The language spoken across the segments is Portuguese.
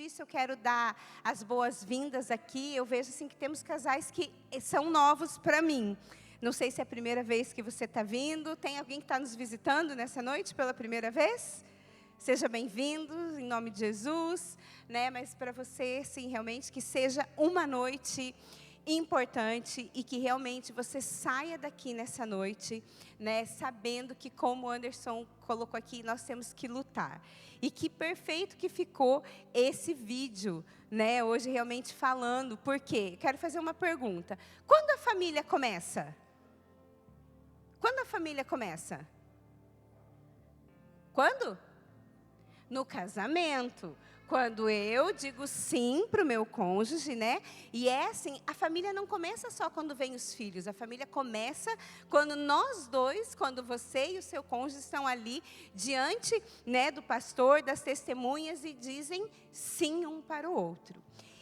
disso, eu quero dar as boas-vindas aqui. Eu vejo assim que temos casais que são novos para mim. Não sei se é a primeira vez que você está vindo. Tem alguém que está nos visitando nessa noite pela primeira vez? Seja bem-vindo, em nome de Jesus, né? Mas para você, sim, realmente, que seja uma noite importante e que realmente você saia daqui nessa noite, né, sabendo que, como o Anderson colocou aqui, nós temos que lutar. E que perfeito que ficou esse vídeo, né, hoje realmente falando. Por quê? Quero fazer uma pergunta. Quando a família começa? Quando a família começa? Quando? No casamento. Quando eu digo sim para o meu cônjuge, né? E é assim, a família não começa só quando vem os filhos. A família começa quando nós dois, quando você e o seu cônjuge estão ali diante, né, do pastor, das testemunhas e dizem sim um para o outro.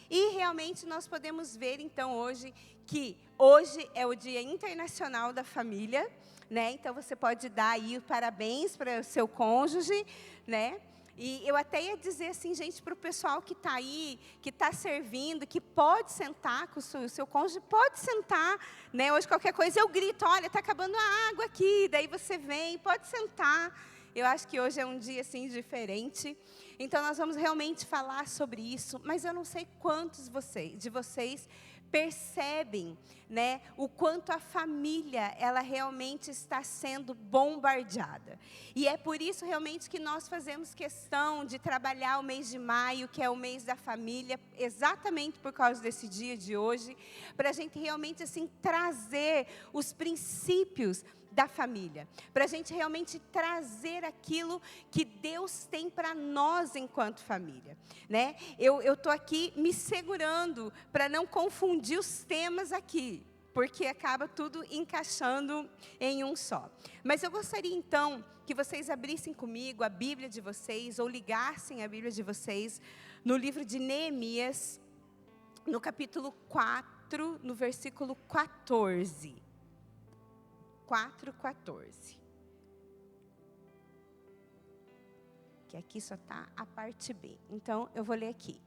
E realmente nós podemos ver então hoje que hoje é o Dia Internacional da Família, né? Então você pode dar aí parabéns para o seu cônjuge, né? E eu até ia dizer assim, gente, para o pessoal que está aí, que está servindo, que pode sentar com o seu cônjuge, pode sentar, né? Hoje qualquer coisa eu grito, olha, está acabando a água aqui, daí você vem, pode sentar. Eu acho que hoje é um dia assim diferente. Então nós vamos realmente falar sobre isso, mas eu não sei quantos de vocês percebem, né, o quanto a família, ela realmente está sendo bombardeada. E é por isso realmente que nós fazemos questão de trabalhar o mês de maio, que é o mês da família, exatamente por causa desse dia de hoje, para a gente realmente assim trazer os princípios da família, para a gente realmente trazer aquilo que Deus tem para nós enquanto família, né? Eu estou aqui me segurando para não confundir os temas aqui, porque acaba tudo encaixando em um só. Mas eu gostaria então que vocês abrissem comigo a Bíblia de vocês, ou ligassem a Bíblia de vocês no livro de Neemias, no capítulo 4, no versículo 14. 4:14. Que aqui só está a parte B. Então, eu vou ler aqui.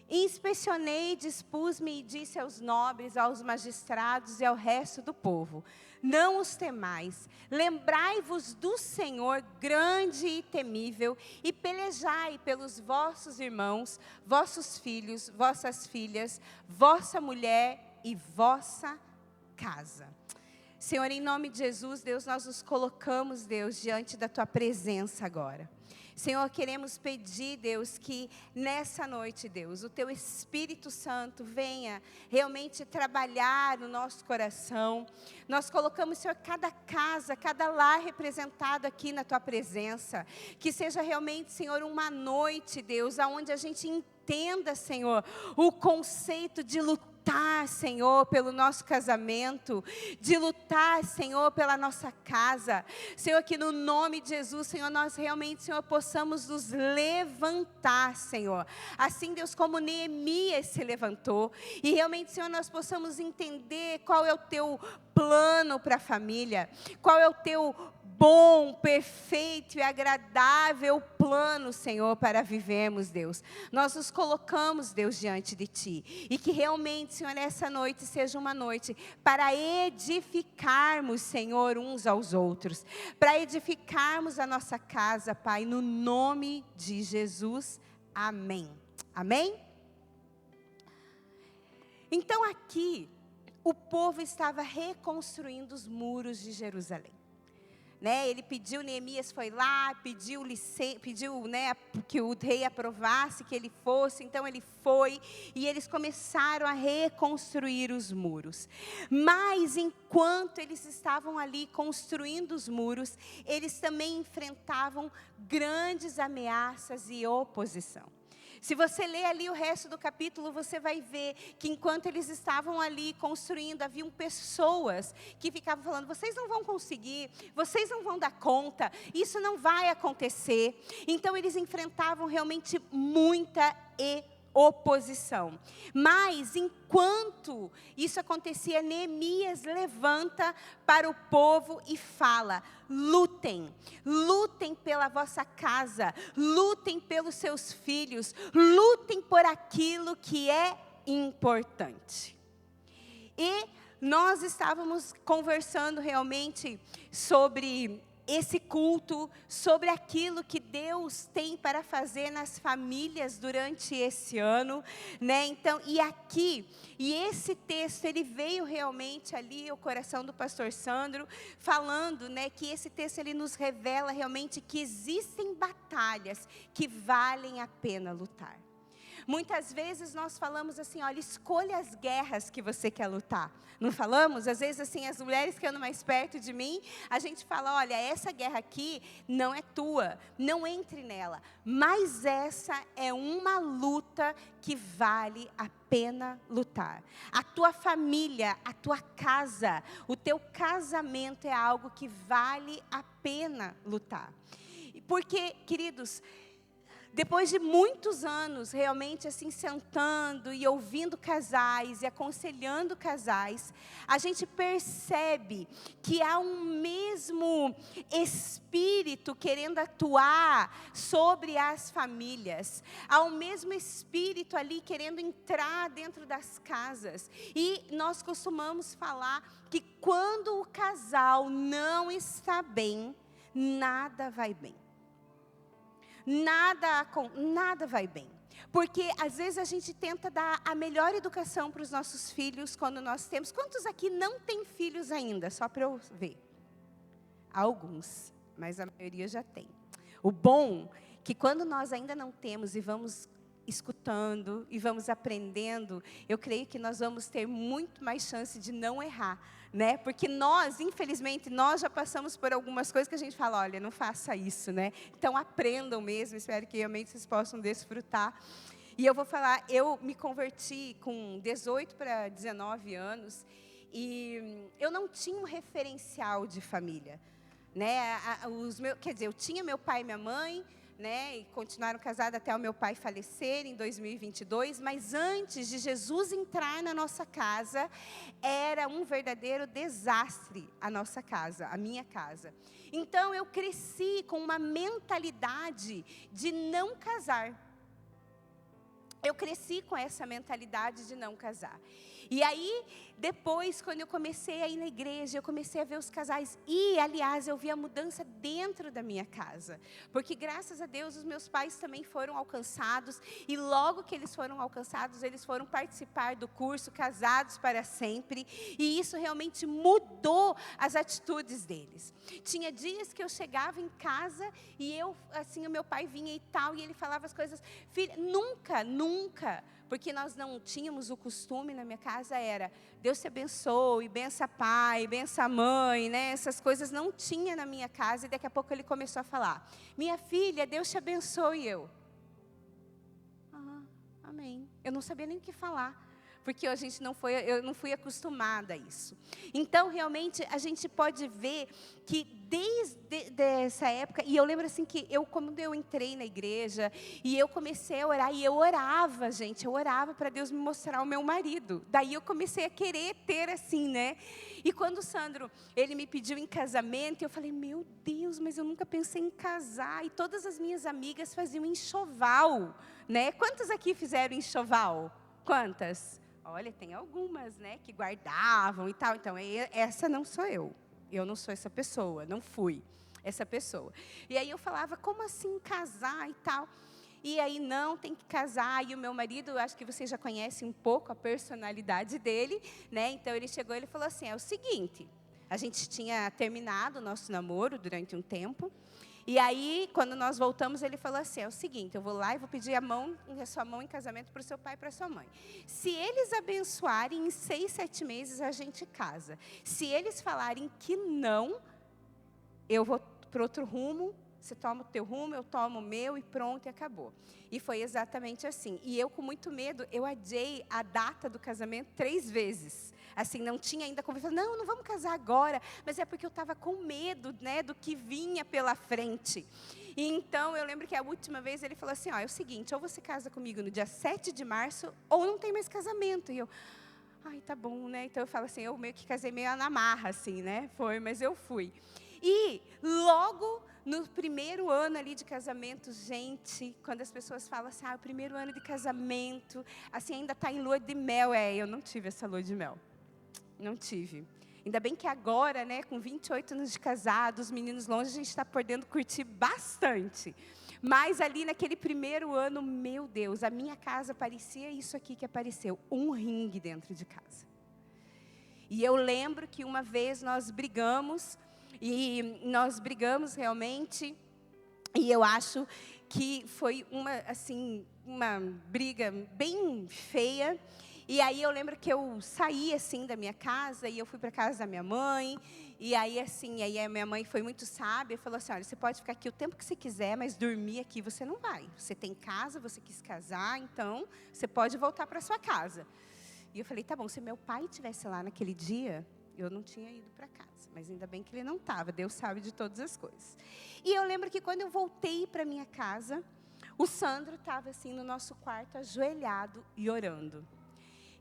Inspecionei, dispus-me e disse aos nobres, aos magistrados e ao resto do povo: não os temais, lembrai-vos do Senhor grande e temível, e pelejai pelos vossos irmãos, vossos filhos, vossas filhas, vossa mulher e vossa casa. Senhor, em nome de Jesus, Deus, nós nos colocamos, Deus, diante da Tua presença agora. Senhor, queremos pedir, Deus, que nessa noite, Deus, o Teu Espírito Santo venha realmente trabalhar no nosso coração. Nós colocamos, Senhor, cada casa, cada lar representado aqui na Tua presença. Que seja realmente, Senhor, uma noite, Deus, onde a gente entenda, Senhor, o conceito de lutar, Senhor, pelo nosso casamento, de lutar, Senhor, pela nossa casa. Senhor, que no nome de Jesus, Senhor, nós realmente, Senhor, possamos nos levantar, Senhor. Assim, Deus, como Neemias se levantou. E realmente, Senhor, nós possamos entender qual é o Teu plano para a família, qual é o Teu bom, perfeito e agradável plano, Senhor, para vivermos, Deus. Nós nos colocamos, Deus, diante de Ti. E que realmente, Senhor, essa noite seja uma noite para edificarmos, Senhor, uns aos outros. Para edificarmos a nossa casa, Pai, no nome de Jesus. Amém. Amém? Então aqui, o povo estava reconstruindo os muros de Jerusalém. Né, ele pediu, Neemias foi lá, pediu, né, que o rei aprovasse que ele fosse, então ele foi, e eles começaram a reconstruir os muros. Mas enquanto eles estavam ali construindo os muros, eles também enfrentavam grandes ameaças e oposição. Se você ler ali o resto do capítulo, você vai ver que enquanto eles estavam ali construindo, haviam pessoas que ficavam falando: vocês não vão conseguir, vocês não vão dar conta, isso não vai acontecer. Então eles enfrentavam realmente muita oposição. Mas, enquanto isso acontecia, Neemias levanta para o povo e fala: lutem, lutem pela vossa casa, lutem pelos seus filhos, lutem por aquilo que é importante. E nós estávamos conversando realmente sobre esse culto, sobre aquilo que Deus tem para fazer nas famílias durante esse ano, né? Então, e esse texto, ele veio realmente ali ao coração do pastor Sandro, falando, né, que esse texto, ele nos revela realmente que existem batalhas que valem a pena lutar. Muitas vezes nós falamos assim, olha, escolha as guerras que você quer lutar. Não falamos? Às vezes assim, as mulheres que andam mais perto de mim, a gente fala, olha, essa guerra aqui não é tua, não entre nela. Mas essa é uma luta que vale a pena lutar. A tua família, a tua casa, o teu casamento é algo que vale a pena lutar. Porque, queridos, depois de muitos anos, realmente assim, sentando e ouvindo casais e aconselhando casais, a gente percebe que há um mesmo espírito querendo atuar sobre as famílias. Há um mesmo espírito ali querendo entrar dentro das casas. E nós costumamos falar que quando o casal não está bem, nada vai bem. Nada vai bem. Porque às vezes a gente tenta dar a melhor educação para os nossos filhos quando nós temos. Quantos aqui não têm filhos ainda? Só para eu ver. Alguns, mas a maioria já tem. O bom é que quando nós ainda não temos e vamos escutando e vamos aprendendo, eu creio que nós vamos ter muito mais chance de não errar, né? Porque nós, infelizmente, nós já passamos por algumas coisas que a gente fala, olha, não faça isso, né? Então aprendam mesmo, espero que realmente vocês possam desfrutar. E eu vou falar, eu me converti com 18 para 19 anos e eu não tinha um referencial de família, né? Eu tinha meu pai e minha mãe, né, e continuaram casados até o meu pai falecer em 2022, mas antes de Jesus entrar na nossa casa, era um verdadeiro desastre a nossa casa, a minha casa. Então eu cresci com uma mentalidade de não casar. Eu cresci com essa mentalidade de não casar. E aí, depois, quando eu comecei a ir na igreja, eu comecei a ver os casais. E, aliás, eu vi a mudança dentro da minha casa. Porque, graças a Deus, os meus pais também foram alcançados. E logo que eles foram alcançados, eles foram participar do curso Casados para Sempre. E isso realmente mudou as atitudes deles. Tinha dias que eu chegava em casa e o meu pai vinha e tal, e ele falava as coisas. Filha, nunca, porque nós não tínhamos o costume na minha casa, era Deus te abençoe, bença pai, bença mãe, né? Essas coisas não tinha na minha casa, e daqui a pouco ele começou a falar, minha filha, Deus te abençoe, amém. Eu não sabia nem o que falar, porque eu não fui acostumada a isso. Então, realmente, a gente pode ver que desde essa época, e eu lembro assim que quando eu entrei na igreja, e eu comecei a orar, e eu orava para Deus me mostrar o meu marido. Daí eu comecei a querer ter assim, né? E quando o Sandro, ele me pediu em casamento, eu falei, meu Deus, mas eu nunca pensei em casar. E todas as minhas amigas faziam enxoval, né? Quantas aqui fizeram enxoval? Quantas? Olha, tem algumas, né, que guardavam e tal. Então, essa não sou eu. Eu não sou essa pessoa, não fui essa pessoa. E aí eu falava, como assim casar e tal? E aí, não, tem que casar. E o meu marido, acho que vocês já conhecem um pouco a personalidade dele, né? Então, ele chegou e ele falou assim, é o seguinte, a gente tinha terminado o nosso namoro durante um tempo. E aí, quando nós voltamos, ele falou assim, é o seguinte, eu vou lá e vou pedir a sua mão em casamento para o seu pai e para a sua mãe. Se eles abençoarem, em 6, 7 meses a gente casa. Se eles falarem que não, eu vou para outro rumo, você toma o teu rumo, eu tomo o meu e pronto, e acabou. E foi exatamente assim. E eu, com muito medo, eu adiei a data do casamento 3 vezes. Assim, não tinha ainda conversado, não vamos casar agora. Mas é porque eu estava com medo, né, do que vinha pela frente. E então, eu lembro que a última vez ele falou assim, ó, é o seguinte, ou você casa comigo no dia 7 de março, ou não tem mais casamento. E eu, ai, tá bom, né? Então, eu falo assim, eu meio que casei meio na marra, assim, né? Foi, mas eu fui. E logo no primeiro ano ali de casamento, gente, quando as pessoas falam assim, o primeiro ano de casamento, assim, ainda está em lua de mel. Eu não tive essa lua de mel. Não tive. Ainda bem que agora, né, com 28 anos de casado, os meninos longe, a gente está podendo curtir bastante. Mas ali naquele primeiro ano, meu Deus, a minha casa parecia isso aqui que apareceu, um ringue dentro de casa. E eu lembro que uma vez nós brigamos realmente, e eu acho que foi uma briga bem feia. E aí eu lembro que eu saí assim da minha casa e eu fui para a casa da minha mãe. E aí a minha mãe foi muito sábia e falou assim, olha, você pode ficar aqui o tempo que você quiser, mas dormir aqui você não vai. Você tem casa, você quis casar, então você pode voltar para sua casa. E eu falei, tá bom, se meu pai estivesse lá naquele dia, eu não tinha ido para casa. Mas ainda bem que ele não estava, Deus sabe de todas as coisas. E eu lembro que quando eu voltei para minha casa, o Sandro estava assim no nosso quarto, ajoelhado e orando.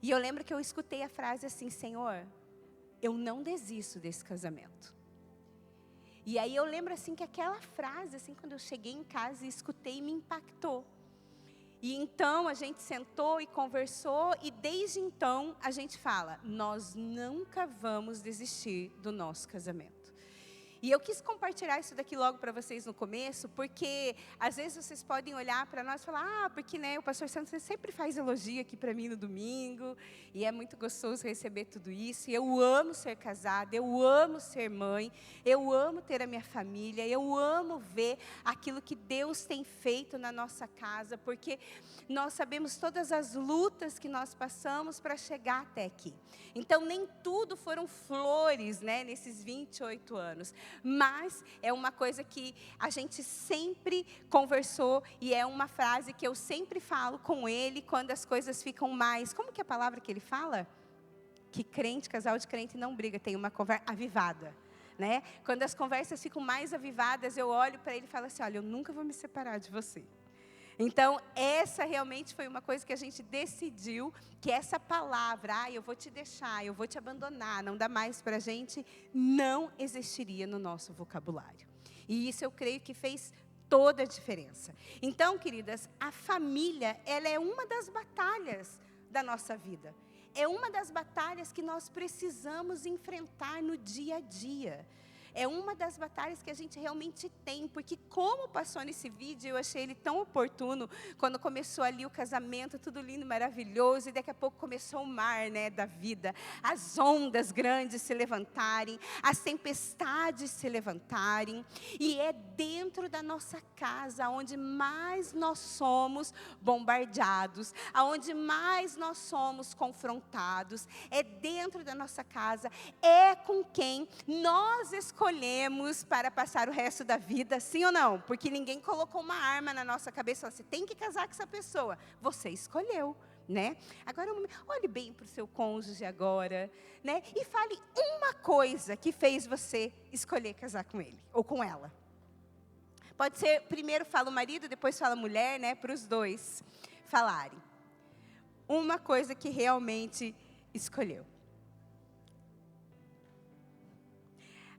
E eu lembro que eu escutei a frase assim, Senhor, eu não desisto desse casamento. E aí eu lembro assim que aquela frase, assim, quando eu cheguei em casa e escutei, me impactou. E então a gente sentou e conversou, e desde então a gente fala, nós nunca vamos desistir do nosso casamento. E eu quis compartilhar isso daqui logo para vocês no começo, porque às vezes vocês podem olhar para nós e falar, porque né, o pastor Santos sempre faz elogio aqui para mim no domingo, e é muito gostoso receber tudo isso, e eu amo ser casada, eu amo ser mãe, eu amo ter a minha família, eu amo ver aquilo que Deus tem feito na nossa casa, porque nós sabemos todas as lutas que nós passamos para chegar até aqui. Então, nem tudo foram flores, né, nesses 28 anos. Mas é uma coisa que a gente sempre conversou e é uma frase que eu sempre falo com ele quando as coisas ficam mais... Como que é a palavra que ele fala? Que crente, casal de crente não briga, tem uma conversa avivada. Né? Quando as conversas ficam mais avivadas, eu olho para ele e falo assim, olha, eu nunca vou me separar de você. Então, essa realmente foi uma coisa que a gente decidiu, que essa palavra, eu vou te deixar, eu vou te abandonar, não dá mais para a gente, não existiria no nosso vocabulário. E isso eu creio que fez toda a diferença. Então, queridas, a família, ela é uma das batalhas da nossa vida. É uma das batalhas que nós precisamos enfrentar no dia a dia. É uma das batalhas que a gente realmente tem, porque como passou nesse vídeo, eu achei ele tão oportuno, quando começou ali o casamento, tudo lindo, maravilhoso, e daqui a pouco começou o mar, né, da vida, as ondas grandes se levantarem, as tempestades se levantarem, e é dentro da nossa casa, onde mais nós somos bombardeados, aonde mais nós somos confrontados, é dentro da nossa casa, é com quem nós escolhemos para passar o resto da vida, sim ou não? Porque ninguém colocou uma arma na nossa cabeça, você tem que casar com essa pessoa. Você escolheu, né? Agora, olhe bem para o seu cônjuge agora, né? E fale uma coisa que fez você escolher casar com ele, ou com ela. Pode ser, primeiro fala o marido, depois fala a mulher, né? Para os dois falarem. Uma coisa que realmente escolheu.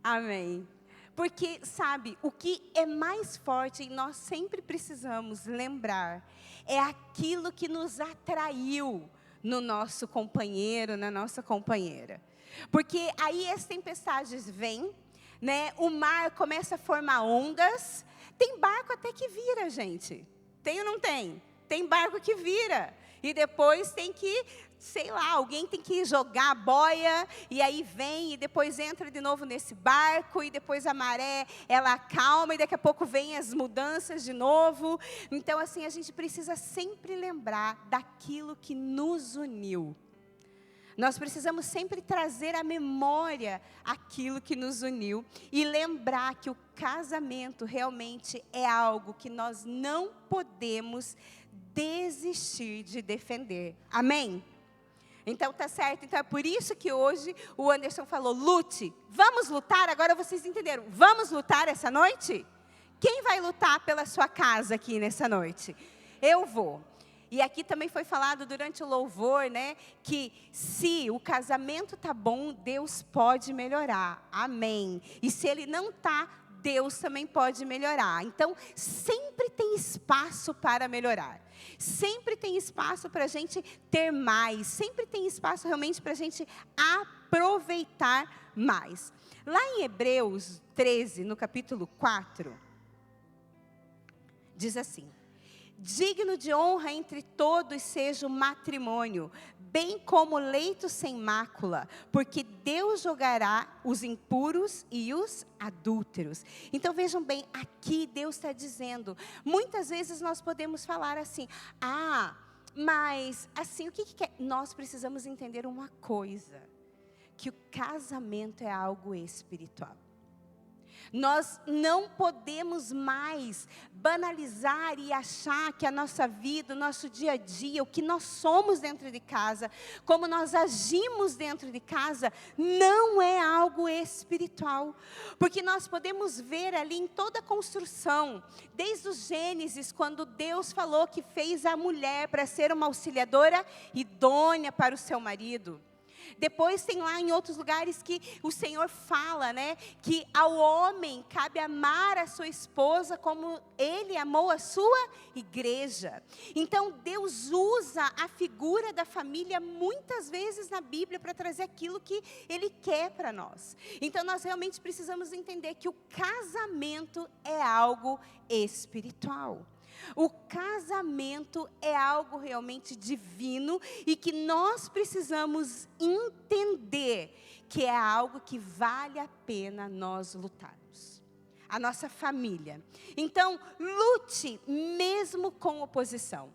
Amém. Porque, sabe, o que é mais forte e nós sempre precisamos lembrar é aquilo que nos atraiu no nosso companheiro, na nossa companheira. Porque aí as tempestades vêm, né? O mar começa a formar ondas. Tem barco até que vira, gente. Tem ou não tem? Tem barco que vira. E depois tem que, sei lá, alguém tem que jogar a boia, e aí vem, e depois entra de novo nesse barco, e depois a maré, ela acalma, e daqui a pouco vem as mudanças de novo. Então, assim, a gente precisa sempre lembrar daquilo que nos uniu. Nós precisamos sempre trazer à memória aquilo que nos uniu, e lembrar que o casamento realmente é algo que nós não podemos desistir de defender. Amém? Então tá certo, então é por isso que hoje o Anderson falou, lute, vamos lutar, agora vocês entenderam, vamos lutar essa noite? Quem vai lutar pela sua casa aqui nessa noite? Eu vou. E aqui também foi falado durante o louvor, né, que se o casamento tá bom, Deus pode melhorar. Amém. E se ele não tá, Deus também pode melhorar. Então, sempre tem espaço para melhorar. Sempre tem espaço para a gente ter mais. Sempre tem espaço realmente para a gente aproveitar mais. Lá em Hebreus 13, no capítulo 4, diz assim: digno de honra entre todos seja o matrimônio, bem como leito sem mácula, porque Deus julgará os impuros e os adúlteros. Então vejam bem, aqui Deus está dizendo, muitas vezes nós podemos falar assim, mas assim, o que é? Nós precisamos entender uma coisa, que o casamento é algo espiritual. Nós não podemos mais banalizar e achar que a nossa vida, o nosso dia a dia, o que nós somos dentro de casa, como nós agimos dentro de casa, não é algo espiritual. Porque nós podemos ver ali em toda a construção, desde o Gênesis, quando Deus falou que fez a mulher para ser uma auxiliadora idônea para o seu marido. Depois tem lá em outros lugares que o Senhor fala, né, que ao homem cabe amar a sua esposa como ele amou a sua igreja. Então Deus usa a figura da família muitas vezes na Bíblia para trazer aquilo que Ele quer para nós. Então nós realmente precisamos entender que o casamento é algo espiritual. O casamento é algo realmente divino e que nós precisamos entender que é algo que vale a pena nós lutarmos. A nossa família. Então, lute mesmo com oposição.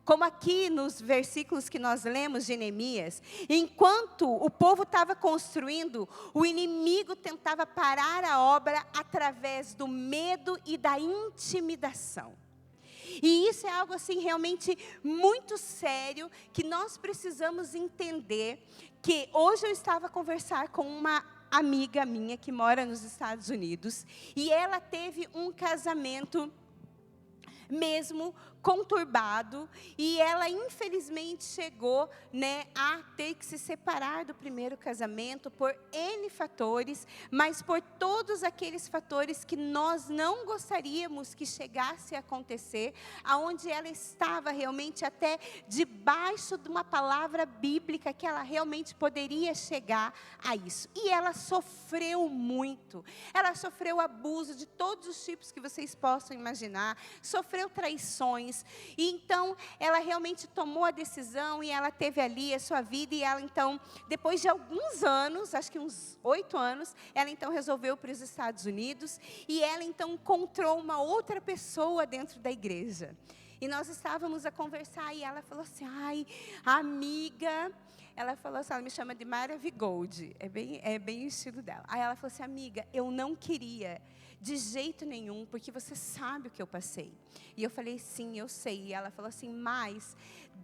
Como aqui nos versículos que nós lemos de Neemias, enquanto o povo estava construindo, o inimigo tentava parar a obra através do medo e da intimidação. E isso é algo assim realmente muito sério, que nós precisamos entender, que hoje eu estava a conversar com uma amiga minha que mora nos Estados Unidos, e ela teve um casamento mesmo conturbado, e ela infelizmente chegou, né, a ter que se separar do primeiro casamento por N fatores, mas por todos aqueles fatores que nós não gostaríamos que chegasse a acontecer, aonde ela estava realmente até debaixo de uma palavra bíblica que ela realmente poderia chegar a isso. E ela sofreu muito, ela sofreu abuso de todos os tipos que vocês possam imaginar, sofreu traições. E então ela realmente tomou a decisão e ela teve ali a sua vida, e ela então, depois de alguns anos, acho que uns 8 anos, ela então resolveu ir para os Estados Unidos, e ela então encontrou uma outra pessoa dentro da igreja. E nós estávamos a conversar e ela falou assim, ai, amiga, ela falou assim, ela me chama de Mara Vigold, é bem o estilo dela. Aí ela falou assim, amiga, eu não queria de jeito nenhum, porque você sabe o que eu passei. E eu falei, sim, eu sei. E ela falou assim, mas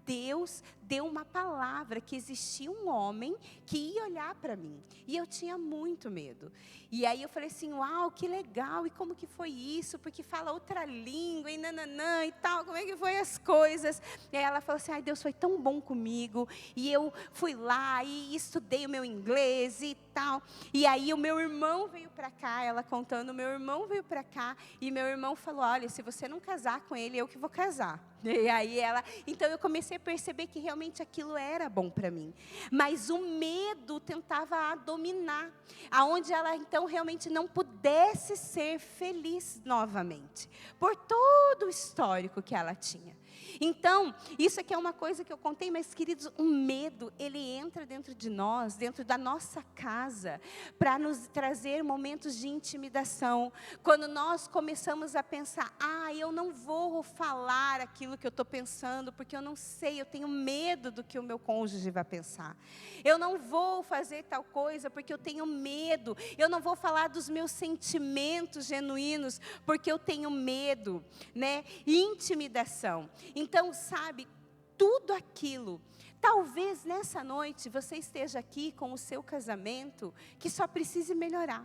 Deus deu uma palavra que existia um homem que ia olhar para mim. E eu tinha muito medo. E aí eu falei assim, uau, que legal, e como que foi isso? Porque fala outra língua, e nananã, e tal, como é que foi as coisas? E aí ela falou assim, ai, Deus foi tão bom comigo, e eu fui lá, e estudei o meu inglês, e tal. E aí o meu irmão veio para cá, ela contando, o meu irmão veio para cá, e meu irmão falou, olha, se você não casar com ele, eu que vou casar. E aí então eu comecei a perceber que realmente aquilo era bom para mim. Mas o medo tentava a dominar, aonde ela então realmente não pudesse ser feliz novamente, por todo o histórico que ela tinha. Então, isso aqui é uma coisa que eu contei, mas queridos, o medo, ele entra dentro de nós, dentro da nossa casa, para nos trazer momentos de intimidação. Quando nós começamos a pensar, eu não vou falar aquilo que eu estou pensando, porque eu não sei, eu tenho medo do que o meu cônjuge vai pensar. Eu não vou fazer tal coisa, porque eu tenho medo. Eu não vou falar dos meus sentimentos genuínos, porque eu tenho medo, né? Intimidação. Então, sabe, tudo aquilo, talvez nessa noite você esteja aqui com o seu casamento que só precise melhorar.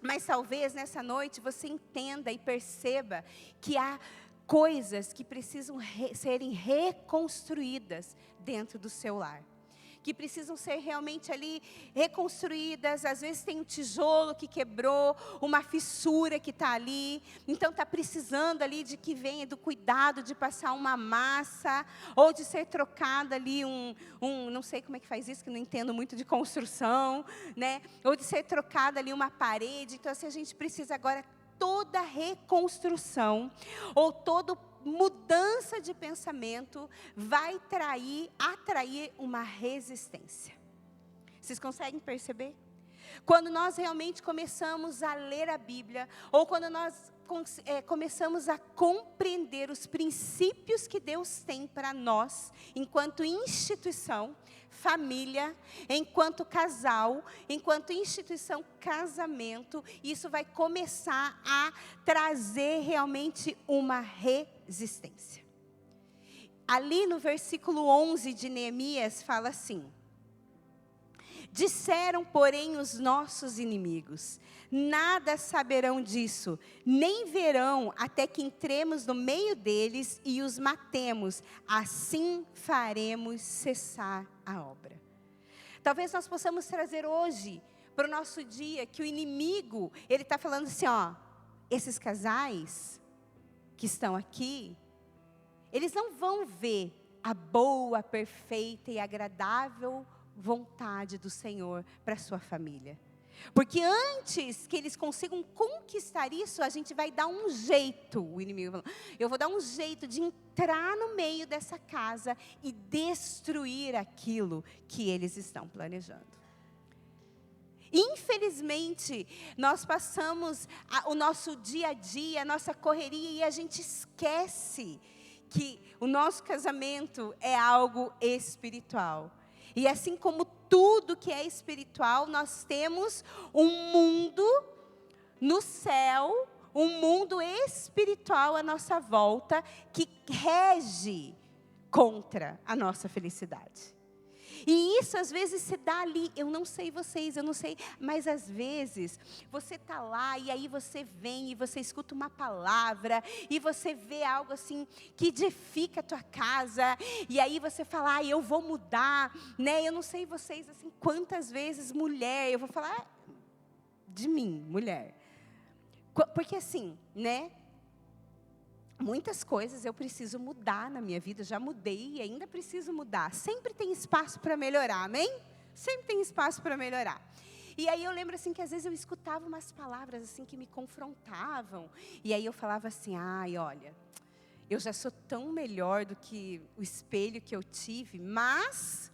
Mas talvez nessa noite você entenda e perceba que há coisas que precisam serem reconstruídas dentro do seu lar. Que precisam ser realmente ali reconstruídas. Às vezes tem um tijolo que quebrou, uma fissura que está ali. Então está precisando ali de que venha do cuidado de passar uma massa, ou de ser trocada ali não sei como é que faz isso, que não entendo muito de construção, né? Ou de ser trocada ali uma parede. Então assim, a gente precisa agora toda reconstrução, ou toda mudança de pensamento vai atrair uma resistência. Vocês conseguem perceber? Quando nós realmente começamos a ler a Bíblia, ou quando nós começamos a compreender os princípios que Deus tem para nós, enquanto instituição, família, enquanto casal, enquanto instituição, casamento, isso vai começar a trazer realmente uma resistência. Ali no versículo 11 de Neemias fala assim: disseram, porém, os nossos inimigos, nada saberão disso, nem verão até que entremos no meio deles e os matemos, assim faremos cessar a obra. Talvez nós possamos trazer hoje, para o nosso dia, que o inimigo, ele está falando assim, esses casais que estão aqui, eles não vão ver a boa, perfeita e agradável vontade do Senhor para a sua família. Porque antes que eles consigam conquistar isso, a gente vai dar um jeito, o inimigo falou, eu vou dar um jeito de entrar no meio dessa casa e destruir aquilo que eles estão planejando. Infelizmente, nós passamos o nosso dia a dia, a nossa correria, e a gente esquece que o nosso casamento é algo espiritual. E assim como tudo que é espiritual, nós temos um mundo no céu, um mundo espiritual à nossa volta, que rege contra a nossa felicidade. E isso às vezes se dá ali, eu não sei vocês, mas às vezes você está lá e aí você vem e você escuta uma palavra e você vê algo assim que edifica a tua casa e aí você fala, eu vou mudar, né? Eu não sei vocês assim, quantas vezes mulher, eu vou falar de mim, mulher, porque assim, né? Muitas coisas eu preciso mudar na minha vida, já mudei e ainda preciso mudar. Sempre tem espaço para melhorar, amém? Sempre tem espaço para melhorar. E aí eu lembro assim que às vezes eu escutava umas palavras assim que me confrontavam. E aí eu falava assim, olha, eu já sou tão melhor do que o espelho que eu tive, mas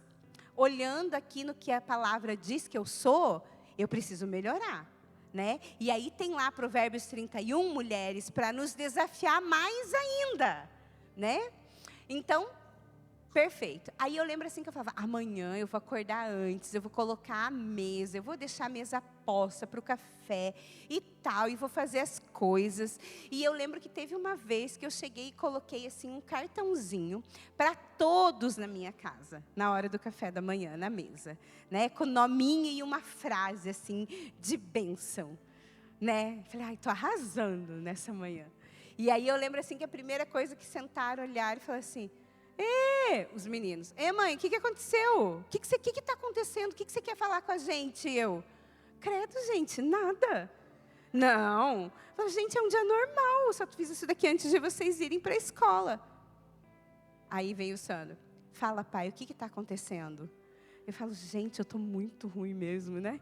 olhando aqui no que a palavra diz que eu sou, eu preciso melhorar. Né? E aí tem lá Provérbios 31, mulheres, para nos desafiar mais ainda, né? Então, perfeito. Aí eu lembro assim que eu falava, amanhã eu vou acordar antes, eu vou colocar a mesa, eu vou deixar a mesa posta para o café e tal, e vou fazer as coisas. E eu lembro que teve uma vez que eu cheguei e coloquei assim um cartãozinho para todos na minha casa, na hora do café da manhã, na mesa, né? Com nominho e uma frase assim de bênção, né? Falei, tô arrasando nessa manhã. E aí eu lembro assim que a primeira coisa que sentaram, olharam e falaram assim, os meninos, mãe, o que aconteceu? O que está acontecendo? O que você quer falar com a gente? Eu, credo, gente, nada. Não. Gente, é um dia normal, eu só fiz isso daqui antes de vocês irem para a escola. Aí veio o Sandro, fala, pai, o que está acontecendo? Eu falo, gente, eu estou muito ruim mesmo, né?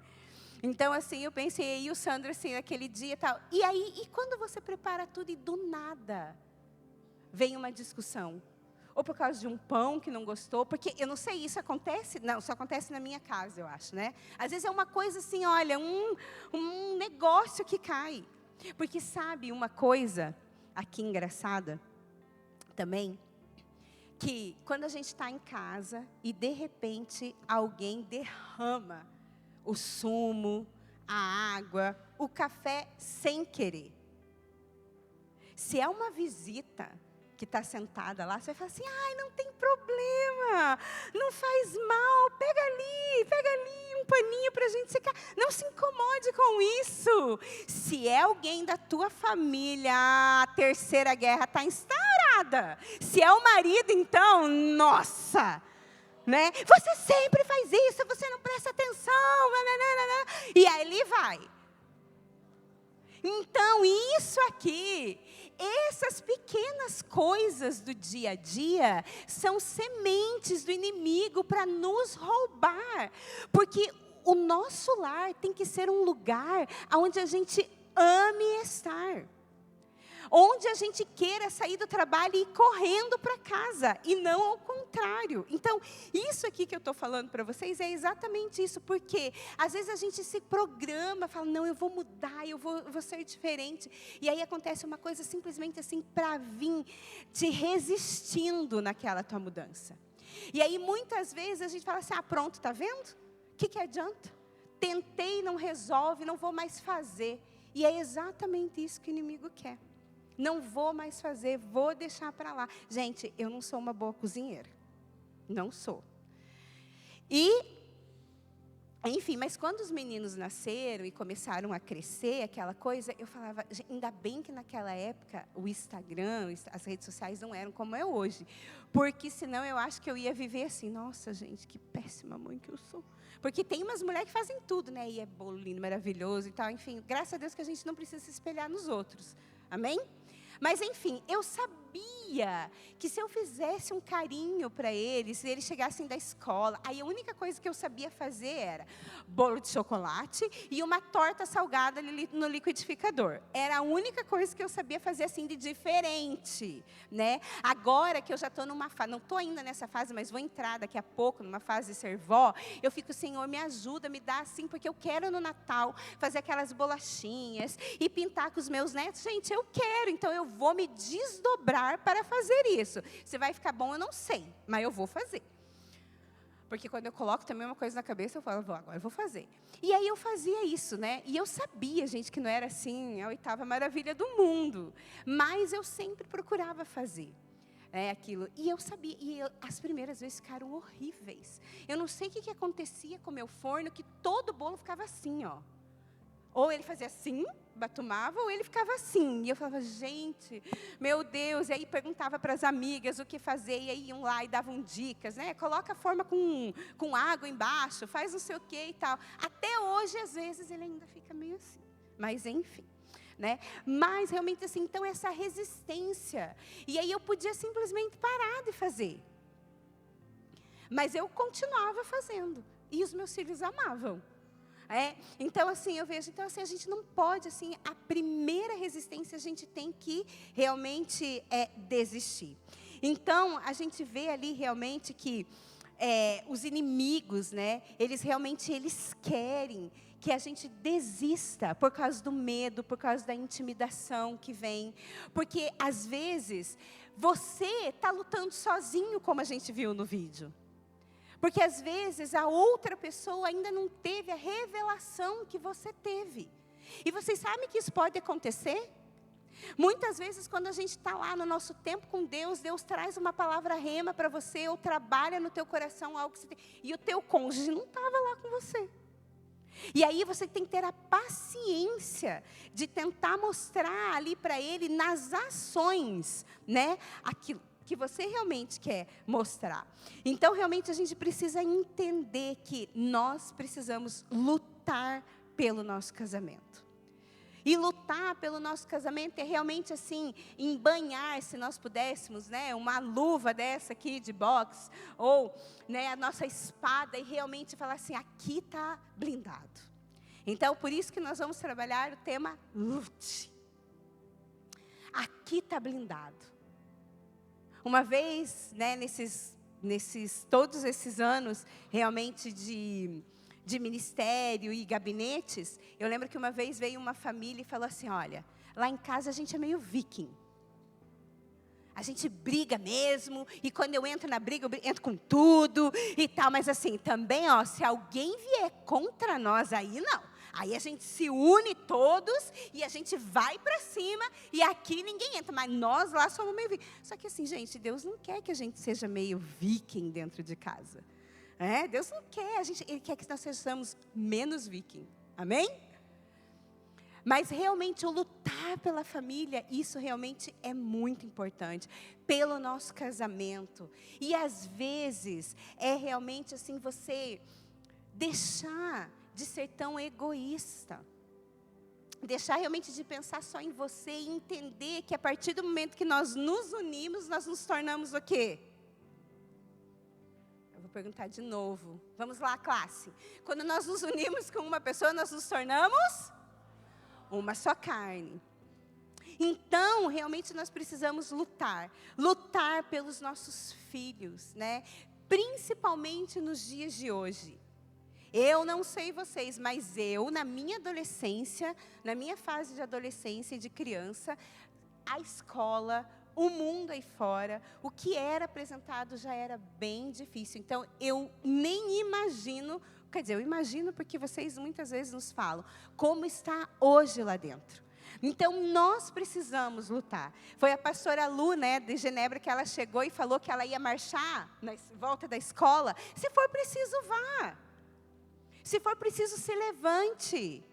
Então, assim, eu pensei, e o Sandro, assim, naquele dia e tal. E aí, e quando você prepara tudo e do nada vem uma discussão? Ou por causa de um pão que não gostou, porque eu não sei, isso acontece? Não, só acontece na minha casa, eu acho, né? Às vezes é uma coisa assim, olha, um negócio que cai. Porque sabe uma coisa aqui engraçada também? Que quando a gente está em casa e de repente alguém derrama o sumo, a água, o café sem querer. Se é uma visita que está sentada lá, você vai falar assim, não tem problema, não faz mal, pega ali um paninho para a gente secar. Não se incomode com isso. Se é alguém da tua família, a terceira guerra está instaurada. Se é o marido, então, nossa, né? Você sempre faz isso, você não presta atenção. E aí ele vai. Então, isso aqui, essas pequenas coisas do dia a dia, são sementes do inimigo para nos roubar. Porque o nosso lar tem que ser um lugar onde a gente ame estar. Onde a gente queira sair do trabalho e ir correndo para casa, e não ao contrário. Então, isso aqui que eu estou falando para vocês é exatamente isso, porque às vezes a gente se programa, fala, não, eu vou mudar, eu vou ser diferente. E aí acontece uma coisa simplesmente assim, para vir te resistindo naquela tua mudança. E aí muitas vezes a gente fala assim, pronto, tá vendo? O que adianta? Tentei, não resolve, não vou mais fazer. E é exatamente isso que o inimigo quer. Não vou mais fazer, vou deixar para lá. Gente, eu não sou uma boa cozinheira. Não sou. Enfim, mas quando os meninos nasceram e começaram a crescer, aquela coisa, eu falava, ainda bem que naquela época o Instagram, as redes sociais não eram como é hoje. Porque senão eu acho que eu ia viver assim, nossa gente, que péssima mãe que eu sou. Porque tem umas mulheres que fazem tudo, né? E é bolo lindo, maravilhoso e tal. Enfim, graças a Deus que a gente não precisa se espelhar nos outros. Amém? Mas, enfim, eu sabia que se eu fizesse um carinho para eles, se eles chegassem da escola, aí a única coisa que eu sabia fazer era bolo de chocolate e uma torta salgada no liquidificador. Era a única coisa que eu sabia fazer, assim, de diferente, né? Agora que eu já estou numa fase, não estou ainda nessa fase, mas vou entrar daqui a pouco, numa fase de ser vó, eu fico, Senhor, me ajuda, me dá assim, porque eu quero no Natal fazer aquelas bolachinhas e pintar com os meus netos. Gente, eu quero, então eu vou me desdobrar para fazer isso. Se vai ficar bom, eu não sei, mas eu vou fazer. Porque quando eu coloco também uma coisa na cabeça, eu falo, agora eu vou fazer. E aí eu fazia isso, né? E eu sabia, gente, que não era assim, a 8ª maravilha do mundo. Mas eu sempre procurava fazer aquilo. E eu sabia, as primeiras vezes ficaram horríveis. Eu não sei o que acontecia com o meu forno, que todo bolo ficava assim, ó. Ou ele fazia assim, batumava, ou ele ficava assim. E eu falava, gente, meu Deus. E aí perguntava para as amigas o que fazer. E aí iam lá e davam dicas, né? Coloca a forma com água embaixo, faz não sei o que e tal. Até hoje, às vezes, ele ainda fica meio assim. Mas, enfim. Né? Mas, realmente, assim, então, essa resistência. E aí eu podia simplesmente parar de fazer. Mas eu continuava fazendo. E os meus filhos amavam. Então, assim, eu vejo, então, assim, a gente não pode, assim, a primeira resistência a gente tem que realmente desistir. Então, a gente vê ali realmente que os inimigos, né, eles querem que a gente desista por causa do medo, por causa da intimidação que vem. Porque, às vezes, você está lutando sozinho, como a gente viu no vídeo. Porque, às vezes, a outra pessoa ainda não teve a revelação que você teve. E vocês sabem que isso pode acontecer? Muitas vezes, quando a gente está lá no nosso tempo com Deus, Deus traz uma palavra rema para você, ou trabalha no teu coração algo que você tem, e o teu cônjuge não estava lá com você. E aí você tem que ter a paciência de tentar mostrar ali para ele, nas ações, né, aquilo que você realmente quer mostrar. Então, realmente, a gente precisa entender que nós precisamos lutar pelo nosso casamento. E lutar pelo nosso casamento é realmente assim, embanhar, se nós pudéssemos, né, uma luva dessa aqui de boxe, ou, né, a nossa espada, e realmente falar assim, aqui está blindado. Então, por isso que nós vamos trabalhar o tema lute. Aqui está blindado. Uma vez, né, todos esses anos, realmente de ministério e gabinetes, eu lembro que uma vez veio uma família e falou assim, olha, lá em casa a gente é meio viking. A gente briga mesmo, e quando eu entro na briga, eu entro com tudo e tal, mas assim, também, ó, se alguém vier contra nós aí, não. Aí a gente se une todos e a gente vai para cima e aqui ninguém entra. Mas nós lá somos meio viking. Só que assim, gente, Deus não quer que a gente seja meio viking dentro de casa. Deus não quer, Ele quer que nós sejamos menos viking. Amém? Mas realmente o lutar pela família, isso realmente é muito importante. Pelo nosso casamento. E às vezes é realmente assim você deixar de ser tão egoísta. Deixar realmente de pensar só em você e entender que a partir do momento que nós nos unimos, nós nos tornamos o quê? Eu vou perguntar de novo. Vamos lá, classe. Quando nós nos unimos com uma pessoa, nós nos tornamos uma só carne. Então, realmente nós precisamos lutar. Lutar pelos nossos filhos, né? Principalmente nos dias de hoje. Eu não sei vocês, mas eu, na minha adolescência, na minha fase de adolescência e de criança, a escola, o mundo aí fora, o que era apresentado já era bem difícil. Então, eu nem imagino, quer dizer, eu imagino porque vocês muitas vezes nos falam, como está hoje lá dentro. Então, nós precisamos lutar. Foi a pastora Lu, de Genebra, que ela chegou e falou que ela ia marchar na volta da escola. Se for preciso, vá. Se for preciso, se levante.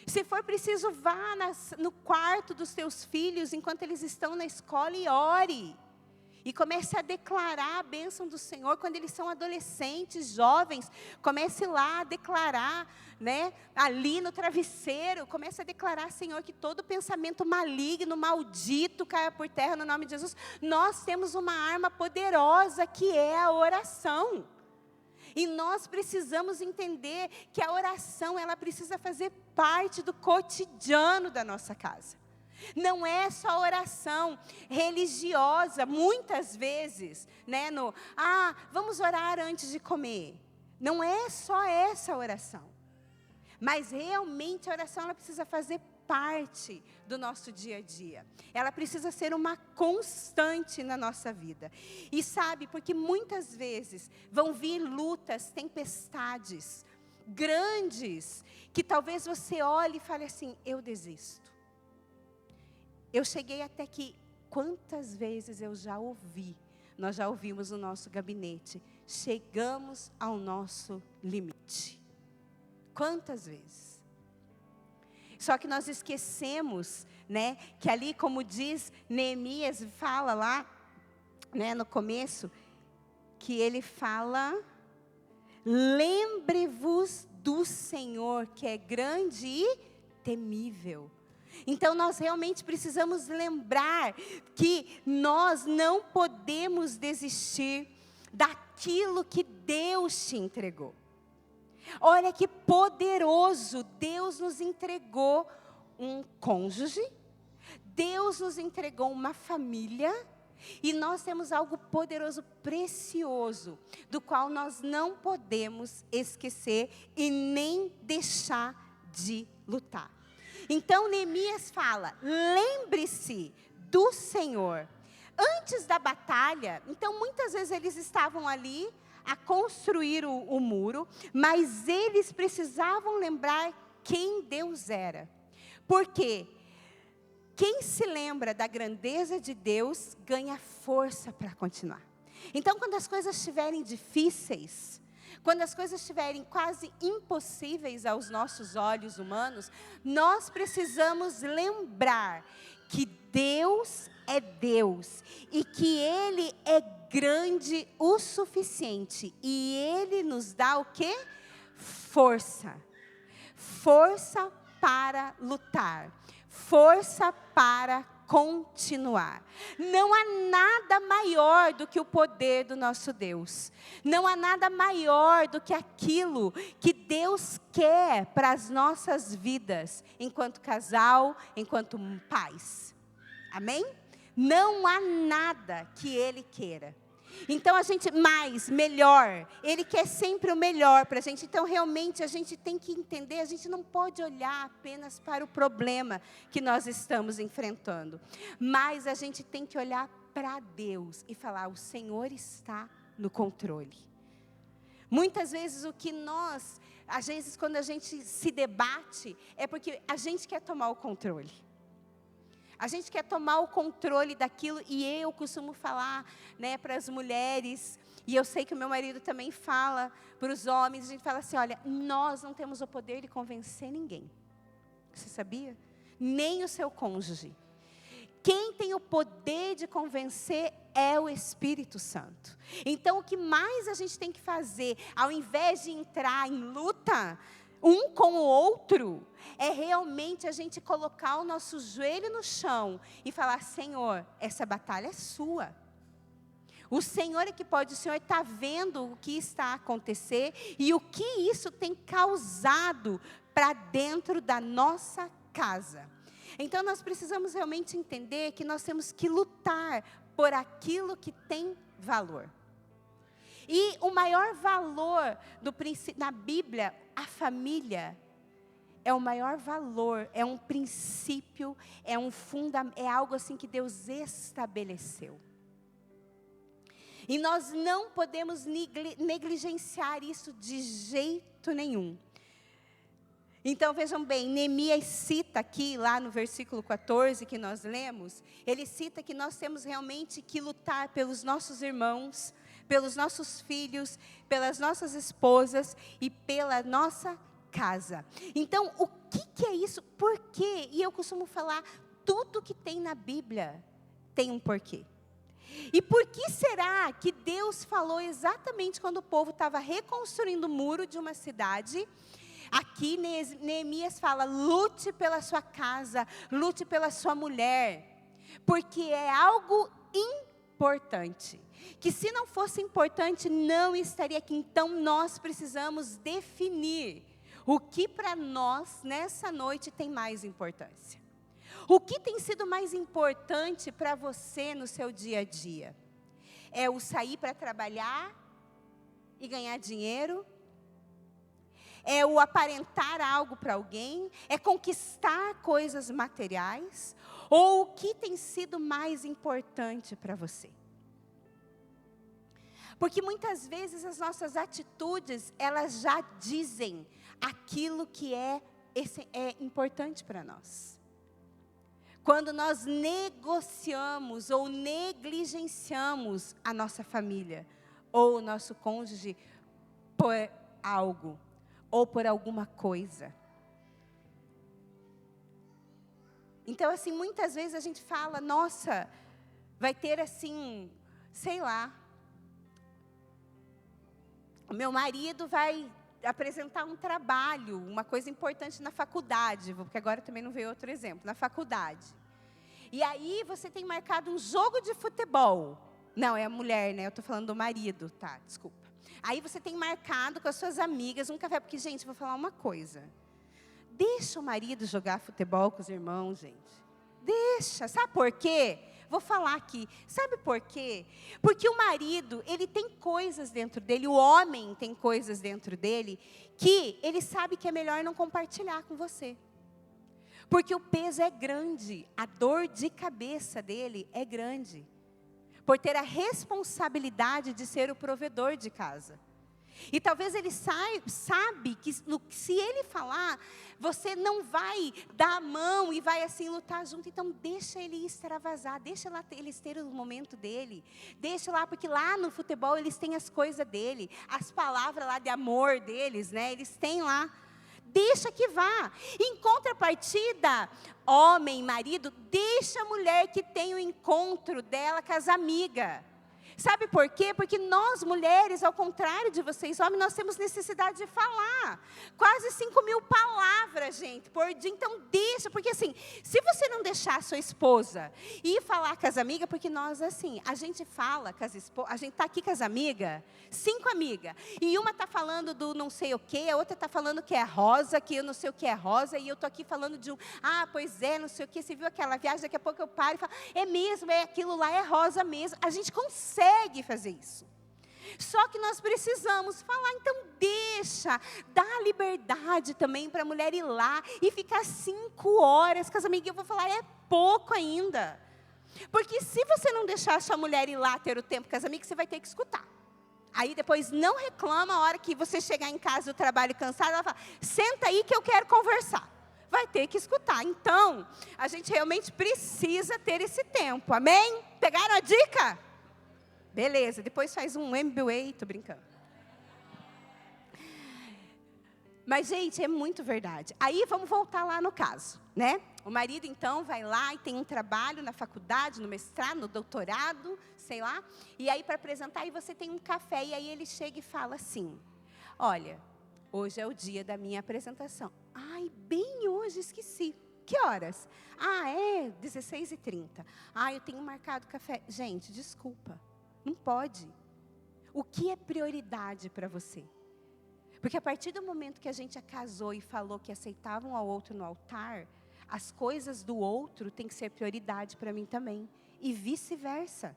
Se for preciso, vá no quarto dos teus filhos, enquanto eles estão na escola, e ore. E comece a declarar a bênção do Senhor, quando eles são adolescentes, jovens. Comece lá a declarar, ali no travesseiro. Comece a declarar, Senhor, que todo pensamento maligno, maldito, caia por terra no nome de Jesus. Nós temos uma arma poderosa, que é a oração. E nós precisamos entender que a oração, ela precisa fazer parte do cotidiano da nossa casa. Não é só oração religiosa, muitas vezes, vamos orar antes de comer. Não é só essa oração. Mas realmente a oração, ela precisa fazer parte do nosso dia a dia. Ela precisa ser uma constante na nossa vida. E sabe, porque muitas vezes vão vir lutas, tempestades grandes, que talvez você olhe e fale assim, eu desisto. Eu cheguei até aqui. Quantas vezes eu já ouvi, nós já ouvimos no nosso gabinete, chegamos ao nosso limite. Quantas vezes? Só que nós esquecemos, que ali, como diz Neemias, fala lá, no começo, que ele fala, lembre-vos do Senhor, que é grande e temível. Então, nós realmente precisamos lembrar que nós não podemos desistir daquilo que Deus te entregou. Olha que poderoso, Deus nos entregou um cônjuge, Deus nos entregou uma família, e nós temos algo poderoso, precioso, do qual nós não podemos esquecer e nem deixar de lutar. Então, Neemias fala, lembre-se do Senhor. Antes da batalha, então muitas vezes eles estavam ali a construir o muro, mas eles precisavam lembrar quem Deus era. Porque quem se lembra da grandeza de Deus, ganha força para continuar. Então, quando as coisas estiverem difíceis, quando as coisas estiverem quase impossíveis aos nossos olhos humanos, nós precisamos lembrar que Deus é Deus e que Ele é grande o suficiente, e Ele nos dá o quê? Força. Força para lutar. Força para continuar. Não há nada maior do que o poder do nosso Deus. Não há nada maior do que aquilo que Deus quer para as nossas vidas, enquanto casal, enquanto pais. Amém? Não há nada que Ele queira. Então, melhor. Ele quer sempre o melhor para a gente. Então, realmente, a gente tem que entender, a gente não pode olhar apenas para o problema que nós estamos enfrentando. Mas a gente tem que olhar para Deus e falar, o Senhor está no controle. Muitas vezes às vezes quando a gente se debate, é porque a gente quer tomar o controle. A gente quer tomar o controle daquilo, e eu costumo falar, né, para as mulheres, e eu sei que o meu marido também fala para os homens, a gente fala assim, olha, nós não temos o poder de convencer ninguém. Você sabia? Nem o seu cônjuge. Quem tem o poder de convencer é o Espírito Santo. Então, o que mais a gente tem que fazer, ao invés de entrar em luta um com o outro, é realmente a gente colocar o nosso joelho no chão e falar, Senhor, essa batalha é sua. O Senhor é que pode, o Senhor está vendo o que está a acontecer e o que isso tem causado para dentro da nossa casa. Então, nós precisamos realmente entender que nós temos que lutar por aquilo que tem valor. E o maior valor na Bíblia, a família, é o maior valor, é um princípio, é algo assim que Deus estabeleceu. E nós não podemos negligenciar isso de jeito nenhum. Então, vejam bem, Neemias cita aqui, lá no versículo 14 que nós lemos, ele cita que nós temos realmente que lutar pelos nossos irmãos, pelos nossos filhos, pelas nossas esposas e pela nossa casa. Então, o que é isso? Por quê? E eu costumo falar, tudo que tem na Bíblia tem um porquê. E por que será que Deus falou exatamente quando o povo estava reconstruindo o muro de uma cidade? Aqui Neemias fala, lute pela sua casa, lute pela sua mulher, porque é algo importante, que se não fosse importante, não estaria aqui. Então nós precisamos definir o que para nós, nessa noite, tem mais importância. O que tem sido mais importante para você no seu dia a dia? É o sair para trabalhar e ganhar dinheiro? É o aparentar algo para alguém? É conquistar coisas materiais? Ou o que tem sido mais importante para você? Porque muitas vezes as nossas atitudes, elas já dizem aquilo que é importante para nós. Quando nós negociamos ou negligenciamos a nossa família, ou o nosso cônjuge, por algo, ou por alguma coisa. Então, assim, muitas vezes a gente fala, nossa, vai ter assim, sei lá, o meu marido vai apresentar um trabalho, uma coisa importante na faculdade, porque agora também não veio outro exemplo, na faculdade. E aí você tem marcado um jogo de futebol. Não, é a mulher, né? Eu estou falando do marido, tá, desculpa. Aí você tem marcado com as suas amigas um café, porque, gente, vou falar uma coisa. Deixa o marido jogar futebol com os irmãos, gente. Deixa, sabe por quê? Vou falar aqui, sabe por quê? Porque o marido, ele tem coisas dentro dele, o homem tem coisas dentro dele, que ele sabe que é melhor não compartilhar com você. Porque o peso é grande, a dor de cabeça dele é grande. Por ter a responsabilidade de ser o provedor de casa. E talvez ele sabe que se ele falar, você não vai dar a mão e vai assim lutar junto. Então deixa ele extravasar, deixa lá eles terem o momento dele. Deixa lá, porque lá no futebol eles têm as coisas dele, as palavras lá de amor deles, né? Eles têm lá. Deixa que vá. Em contrapartida, homem, marido, deixa a mulher que tem o encontro dela com as amigas. Sabe por quê? Porque nós, mulheres, ao contrário de vocês, homens, nós temos necessidade de falar. Quase 5.000 palavras, gente, por dia. Então, deixa, porque assim, se você não deixar a sua esposa ir falar com as amigas, porque nós, assim, a gente fala com as esposas, a gente está aqui com as amigas, 5 amigas, e uma está falando do não sei o quê, a outra está falando que é rosa, que eu não sei o que é rosa, e eu estou aqui falando de pois é, não sei o quê, você viu aquela viagem, daqui a pouco eu paro e falo, é mesmo, é aquilo lá, é rosa mesmo. A gente consegue fazer isso. Só que nós precisamos falar, então deixa, dá liberdade também para a mulher ir lá e ficar 5 horas com as amigas. Eu vou falar, é pouco ainda. Porque se você não deixar a sua mulher ir lá ter o tempo com as amigas, você vai ter que escutar. Aí depois não reclama a hora que você chegar em casa do trabalho cansado, ela fala, senta aí que eu quero conversar. vai ter que escutar. Então, a gente realmente precisa ter esse tempo, amém? Pegaram a dica? Beleza, depois faz um MBA, tô brincando. Mas, gente, é muito verdade. Aí, vamos voltar lá no caso, né? O marido, então, vai lá e tem um trabalho na faculdade, no mestrado, no doutorado, sei lá. E aí, para apresentar, aí você tem um café. E aí, ele chega e fala assim, olha, hoje é o dia da minha apresentação. Ai, bem hoje, esqueci. Que horas? Ah, é 16h30. Ah, eu tenho marcado café. Gente, desculpa, não pode. O que é prioridade para você? Porque a partir do momento que a gente casou e falou que aceitava um ao outro no altar, as coisas do outro têm que ser prioridade para mim também. E vice-versa.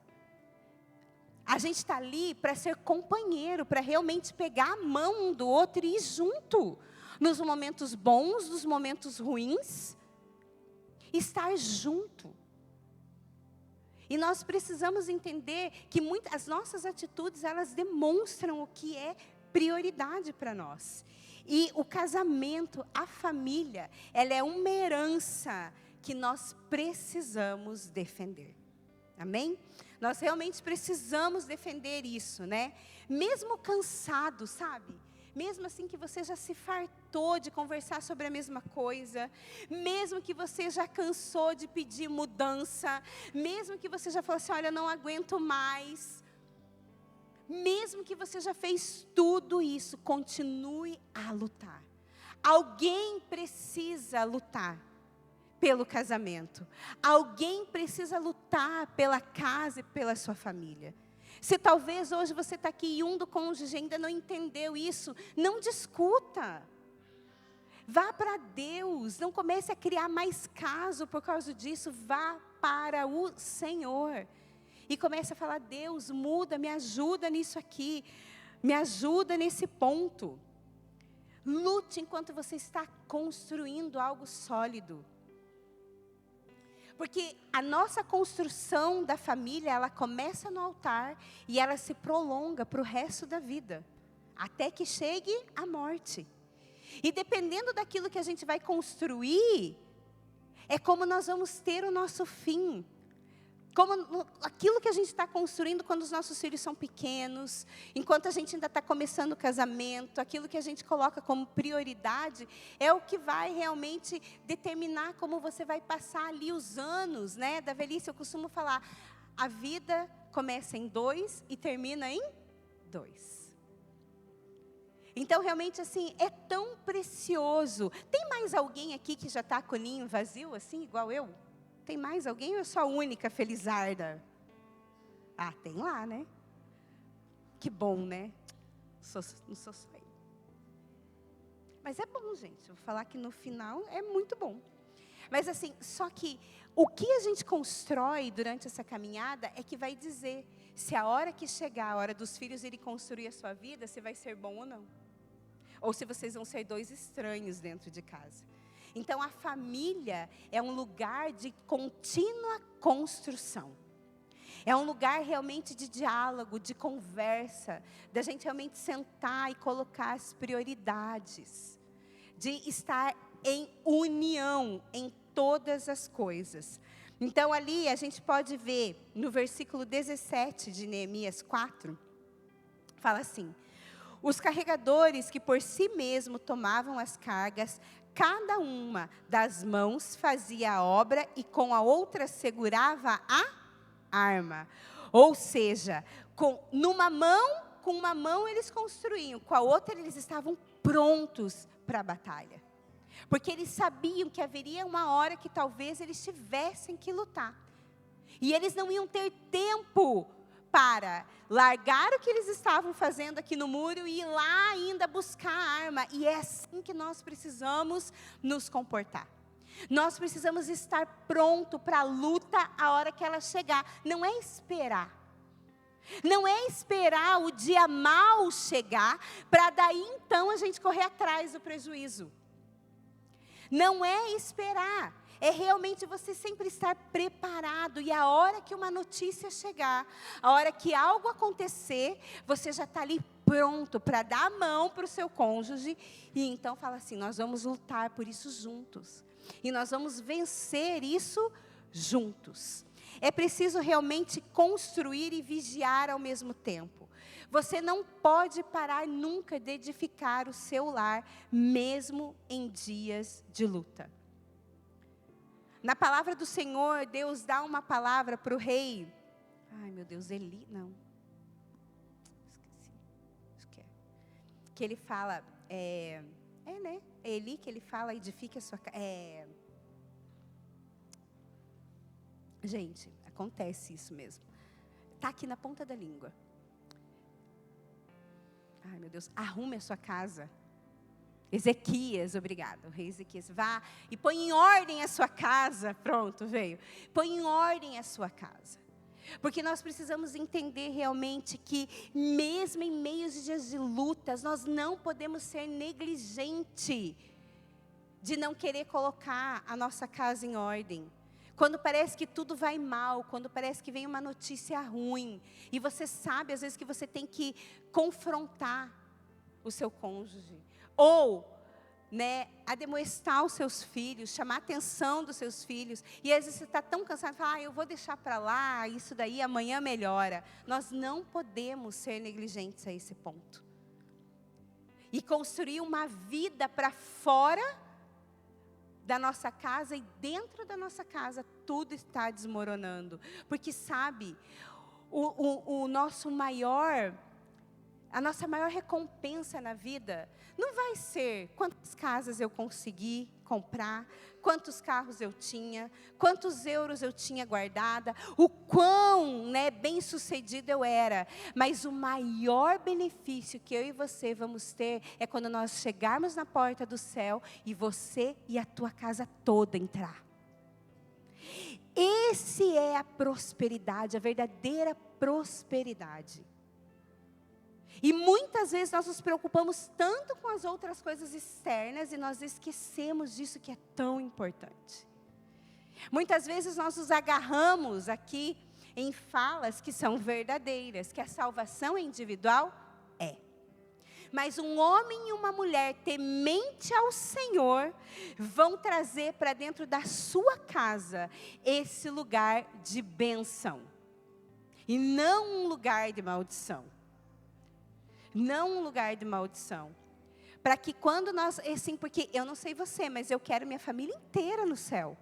A gente está ali para ser companheiro, para realmente pegar a mão um do outro e ir junto. Nos momentos bons, nos momentos ruins. Estar junto. E nós precisamos entender que as nossas atitudes, elas demonstram o que é prioridade para nós. E o casamento, a família, ela é uma herança que nós precisamos defender. Amém? Nós realmente precisamos defender isso, né? Mesmo cansado, sabe? Mesmo assim que você já se fartou de conversar sobre a mesma coisa, mesmo que você já cansou de pedir mudança, mesmo que você já falou assim, olha, eu não aguento mais, mesmo que você já fez tudo isso, continue a lutar. Alguém precisa lutar pelo casamento. Alguém precisa lutar pela casa e pela sua família. Se talvez hoje você está aqui e um do cônjuge ainda não entendeu isso, não discuta. Vá para Deus, não comece a criar mais caso por causa disso, vá para o Senhor. E comece a falar, Deus, muda, me ajuda nisso aqui, me ajuda nesse ponto. Lute enquanto você está construindo algo sólido. Porque a nossa construção da família, ela começa no altar e ela se prolonga para o resto da vida, até que chegue a morte. E dependendo daquilo que a gente vai construir, é como nós vamos ter o nosso fim. Como aquilo que a gente está construindo quando os nossos filhos são pequenos, enquanto a gente ainda está começando o casamento, aquilo que a gente coloca como prioridade, é o que vai realmente determinar como você vai passar ali os anos, né, da velhice. Eu costumo falar, a vida começa em 2 e termina em 2. Então, realmente, assim, é tão precioso. Tem mais alguém aqui que já está com o ninho vazio, assim, igual eu? Tem mais alguém ou eu sou a única felizarda? Ah, tem lá, né? Que bom, né? Não sou só eu. Mas é bom, gente. Eu vou falar que no final é muito bom. Mas assim, só que o que a gente constrói durante essa caminhada é que vai dizer se a hora que chegar, a hora dos filhos irem construir a sua vida, se vai ser bom ou não. Ou se vocês vão ser 2 estranhos dentro de casa. Então, a família é um lugar de contínua construção. É um lugar realmente de diálogo, de conversa, da gente realmente sentar e colocar as prioridades. De estar em união em todas as coisas. Então, ali a gente pode ver no versículo 17 de Neemias 4, fala assim, os carregadores que por si mesmo tomavam as cargas, cada uma das mãos fazia a obra e com a outra segurava a arma. Ou seja, com uma mão eles construíam, com a outra eles estavam prontos para a batalha. Porque eles sabiam que haveria uma hora que talvez eles tivessem que lutar. E eles não iam ter tempo para largar o que eles estavam fazendo aqui no muro e ir lá ainda buscar a arma. E é assim que nós precisamos nos comportar. Nós precisamos estar pronto para a luta a hora que ela chegar. Não é esperar. Não é esperar o dia mau chegar para daí então a gente correr atrás do prejuízo. Não é esperar. É realmente você sempre estar preparado. E a hora que uma notícia chegar, a hora que algo acontecer, você já está ali pronto para dar a mão para o seu cônjuge, e então fala assim, nós vamos lutar por isso juntos. E nós vamos vencer isso juntos. É preciso realmente construir e vigiar ao mesmo tempo. Você não pode parar nunca de edificar o seu lar, mesmo em dias de luta. Na palavra do Senhor, Deus dá uma palavra para o rei. Ai, meu Deus, Eli, não. Esqueci. Acho que é. Que ele fala, né? Eli que ele fala, edifique a sua casa. Gente, acontece isso mesmo. Está aqui na ponta da língua. Ai, meu Deus, arrume a sua casa. Ezequias, obrigado, o rei Ezequias, vá e põe em ordem a sua casa. Pronto, veio. Põe em ordem a sua casa. Porque nós precisamos entender realmente que, mesmo em meio de dias de lutas, nós não podemos ser negligentes de não querer colocar a nossa casa em ordem. Quando parece que tudo vai mal, quando parece que vem uma notícia ruim, e você sabe, às vezes, que você tem que confrontar o seu cônjuge, ou, né, ademoestar os seus filhos, chamar a atenção dos seus filhos, e às vezes você está tão cansado, fala, eu vou deixar para lá, isso daí amanhã melhora. Nós não podemos ser negligentes a esse ponto. E construir uma vida para fora da nossa casa, e dentro da nossa casa tudo está desmoronando. Porque sabe, a nossa maior recompensa na vida não vai ser quantas casas eu consegui comprar, quantos carros eu tinha, quantos euros eu tinha guardada, o quão, né, bem sucedido eu era. Mas o maior benefício que eu e você vamos ter é quando nós chegarmos na porta do céu e você e a tua casa toda entrar. Esse é a prosperidade, a verdadeira prosperidade. E muitas vezes nós nos preocupamos tanto com as outras coisas externas e nós esquecemos disso que é tão importante. Muitas vezes nós nos agarramos aqui em falas que são verdadeiras, que a salvação é individual, mas um homem e uma mulher temente ao Senhor vão trazer para dentro da sua casa esse lugar de bênção, e não um lugar de maldição. Não um lugar de maldição. Para que quando nós, assim, porque eu não sei você, mas eu quero minha família inteira no céu.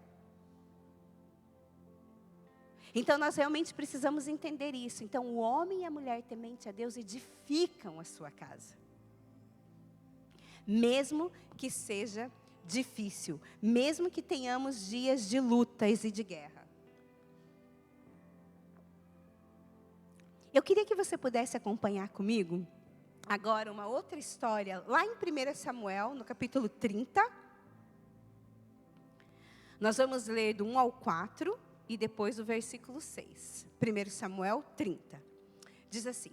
Então nós realmente precisamos entender isso. Então o homem e a mulher temente a Deus edificam a sua casa. Mesmo que seja difícil, mesmo que tenhamos dias de lutas e de guerra. Eu queria que você pudesse acompanhar comigo agora uma outra história, lá em 1 Samuel, no capítulo 30. Nós vamos ler do 1 ao 4 e depois o versículo 6. 1 Samuel 30. Diz assim: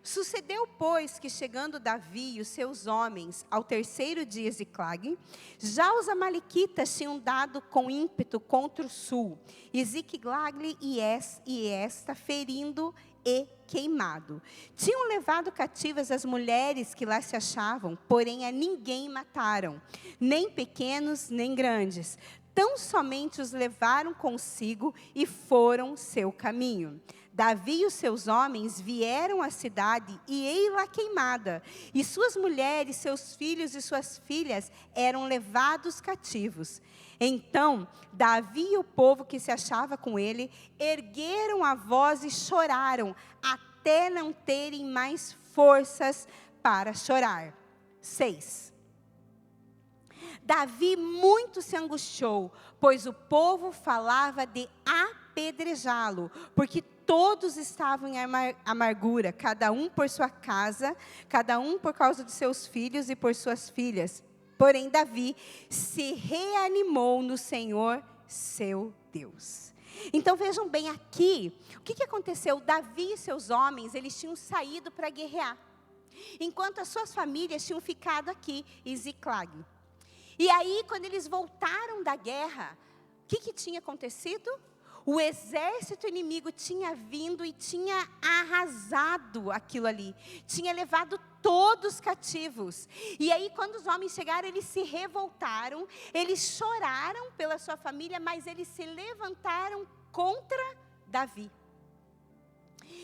Sucedeu, pois, que chegando Davi e os seus homens ao terceiro dia de Ziclag, já os amalequitas tinham dado com ímpeto contra o sul, e Ziclag e esta ferindo e queimado. Tinham levado cativas as mulheres que lá se achavam, porém a ninguém mataram, nem pequenos nem grandes. Tão somente os levaram consigo e foram seu caminho. Davi e os seus homens vieram à cidade e ei-la queimada, e suas mulheres, seus filhos e suas filhas eram levados cativos. Então, Davi e o povo que se achava com ele, ergueram a voz e choraram, até não terem mais forças para chorar. 6. Davi muito se angustiou, pois o povo falava de apedrejá-lo, porque todos estavam em amargura, cada um por sua casa, cada um por causa de seus filhos e por suas filhas. Porém, Davi se reanimou no Senhor, seu Deus. Então, vejam bem aqui, o que aconteceu? Davi e seus homens, eles tinham saído para guerrear, enquanto as suas famílias tinham ficado aqui em Ziclag. E aí, quando eles voltaram da guerra, o que tinha acontecido? O exército inimigo tinha vindo e tinha arrasado aquilo ali. Tinha levado todos cativos. E aí, quando os homens chegaram, eles se revoltaram. Eles choraram pela sua família, mas eles se levantaram contra Davi.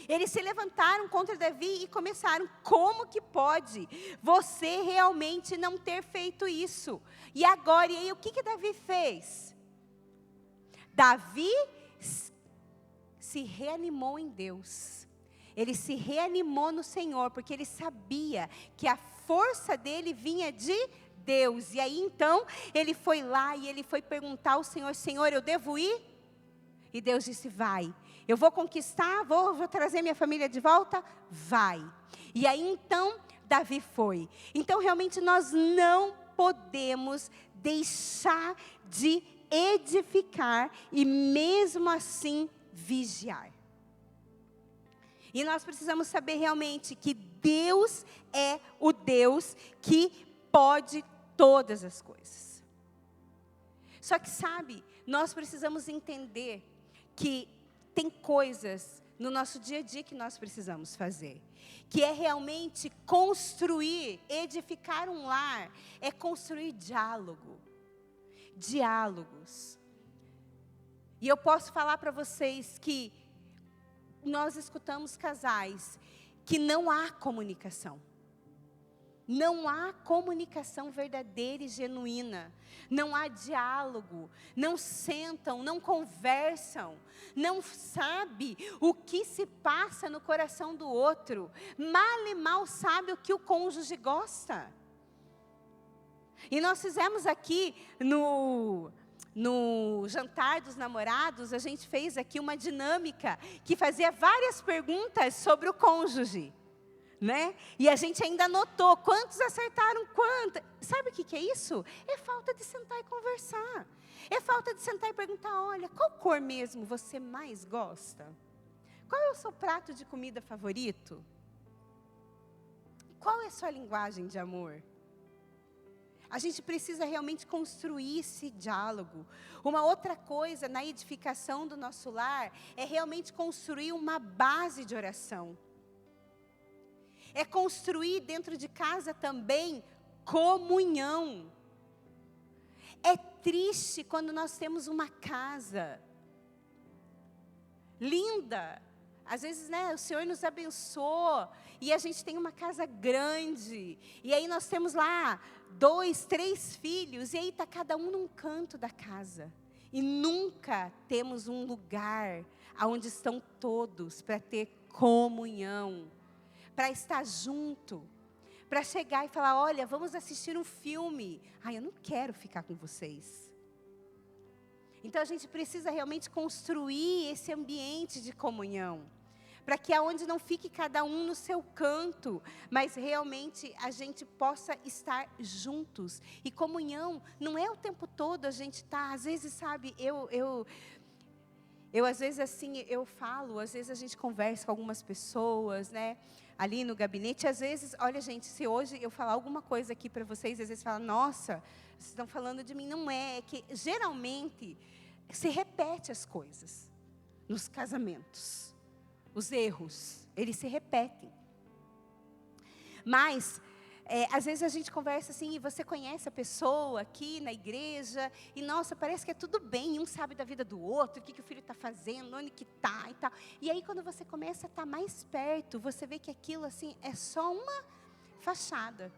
Eles se levantaram contra Davi e começaram: como que pode você realmente não ter feito isso? E agora, e aí o que Davi fez? Davi se reanimou em Deus. Ele se reanimou no Senhor, porque ele sabia que a força dele vinha de Deus. E aí então, ele foi lá e ele foi perguntar ao Senhor: Senhor, eu devo ir? E Deus disse: vai. Eu vou conquistar, vou trazer minha família de volta? Vai. E aí então, Davi foi. Então realmente nós não podemos deixar de edificar e mesmo assim vigiar. E nós precisamos saber realmente que Deus é o Deus que pode todas as coisas. Só que sabe, nós precisamos entender que tem coisas no nosso dia a dia que nós precisamos fazer. Que é realmente construir, edificar um lar, é construir diálogo. Diálogos. E eu posso falar para vocês que nós escutamos casais que não há comunicação. Não há comunicação verdadeira e genuína. Não há diálogo. Não sentam, não conversam. Não sabe o que se passa no coração do outro. Mal e mal sabe o que o cônjuge gosta. E nós fizemos aqui no jantar dos namorados, a gente fez aqui uma dinâmica que fazia várias perguntas sobre o cônjuge. Né? E a gente ainda anotou quantos acertaram quanto. Sabe o que é isso? É falta de sentar e conversar. É falta de sentar e perguntar: olha, qual cor mesmo você mais gosta? Qual é o seu prato de comida favorito? Qual é a sua linguagem de amor? A gente precisa realmente construir esse diálogo. Uma outra coisa na edificação do nosso lar é realmente construir uma base de oração. É construir dentro de casa também comunhão. É triste quando nós temos uma casa linda. Às vezes, né, o Senhor nos abençoou e a gente tem uma casa grande. E aí nós temos lá 2, 3 filhos e aí está cada um num canto da casa. E nunca temos um lugar onde estão todos para ter comunhão. Para estar junto, para chegar e falar: olha, vamos assistir um filme. Eu não quero ficar com vocês. Então a gente precisa realmente construir esse ambiente de comunhão, para que aonde não fique cada um no seu canto, mas realmente a gente possa estar juntos. E comunhão não é o tempo todo a gente tá, às vezes, sabe, eu às vezes assim, eu falo, às vezes a gente conversa com algumas pessoas, né? Ali no gabinete, às vezes, olha gente, se hoje eu falar alguma coisa aqui para vocês, às vezes falam: nossa, vocês estão falando de mim. Não é que geralmente se repete as coisas nos casamentos. Os erros, eles se repetem. Mas às vezes a gente conversa assim, e você conhece a pessoa aqui na igreja, e nossa, parece que é tudo bem, um sabe da vida do outro, o que o filho está fazendo, onde que está e tal. E aí quando você começa a estar mais perto, você vê que aquilo assim é só uma fachada.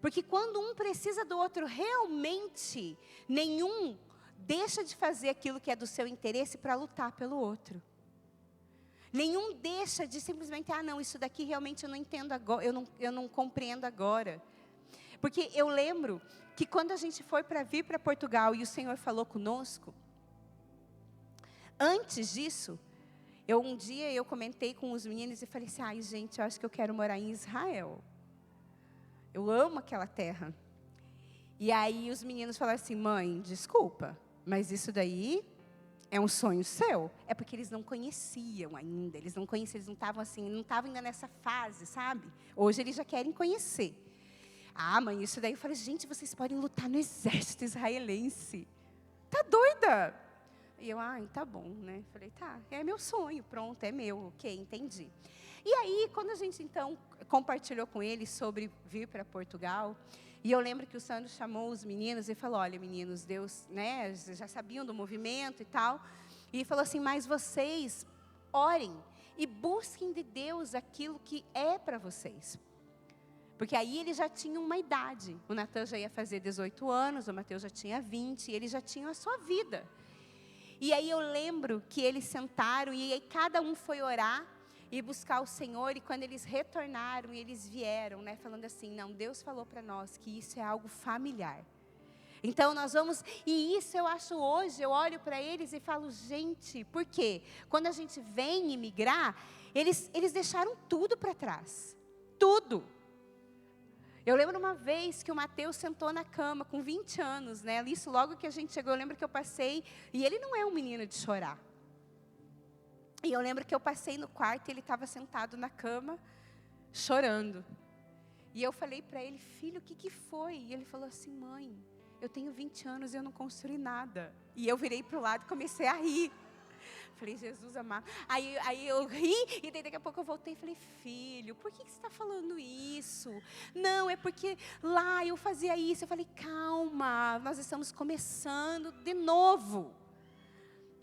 Porque quando um precisa do outro realmente, nenhum deixa de fazer aquilo que é do seu interesse para lutar pelo outro. Nenhum deixa de simplesmente: não, isso daqui realmente eu não entendo agora, eu não compreendo agora. Porque eu lembro que quando a gente foi para vir para Portugal e o Senhor falou conosco, antes disso, um dia eu comentei com os meninos e falei assim: gente, eu acho que eu quero morar em Israel. Eu amo aquela terra. E aí os meninos falaram assim: mãe, desculpa, mas isso daí é um sonho seu? É porque eles não conheciam ainda, eles não estavam assim, não estavam ainda nessa fase, sabe? Hoje eles já querem conhecer. Mãe, isso daí, eu falei: gente, vocês podem lutar no exército israelense. Tá doida? E eu, tá bom, né? Falei, tá, é meu sonho, pronto, é meu, ok, entendi. E aí, quando a gente, então, compartilhou com ele sobre vir para Portugal, e eu lembro que o Sandro chamou os meninos e falou, olha, meninos, Deus, né, já sabiam do movimento e tal, e falou assim, mas vocês orem e busquem de Deus aquilo que é para vocês. Porque aí eles já tinham uma idade. O Natan já ia fazer 18 anos, o Mateus já tinha 20, e eles já tinham a sua vida. E aí eu lembro que eles sentaram, e aí cada um foi orar e buscar o Senhor, e quando eles retornaram, e eles vieram, né, falando assim, não, Deus falou para nós que isso é algo familiar. Então nós vamos, e isso eu acho hoje, eu olho para eles e falo, gente, por quê? Quando a gente vem imigrar, eles deixaram tudo para trás, tudo. Eu lembro uma vez que o Mateus sentou na cama com 20 anos, né? Isso logo que a gente chegou, eu lembro que eu passei, e ele não é um menino de chorar. E eu lembro que eu passei no quarto e ele estava sentado na cama, chorando. E eu falei para ele, filho, o que foi? E ele falou assim, mãe, eu tenho 20 anos e eu não construí nada. E eu virei para o lado e comecei a rir. Falei, Jesus amado. Aí eu ri, e daí daqui a pouco eu voltei e falei, filho, por que você está falando isso? Não, é porque lá eu fazia isso. Eu falei, calma, nós estamos começando de novo.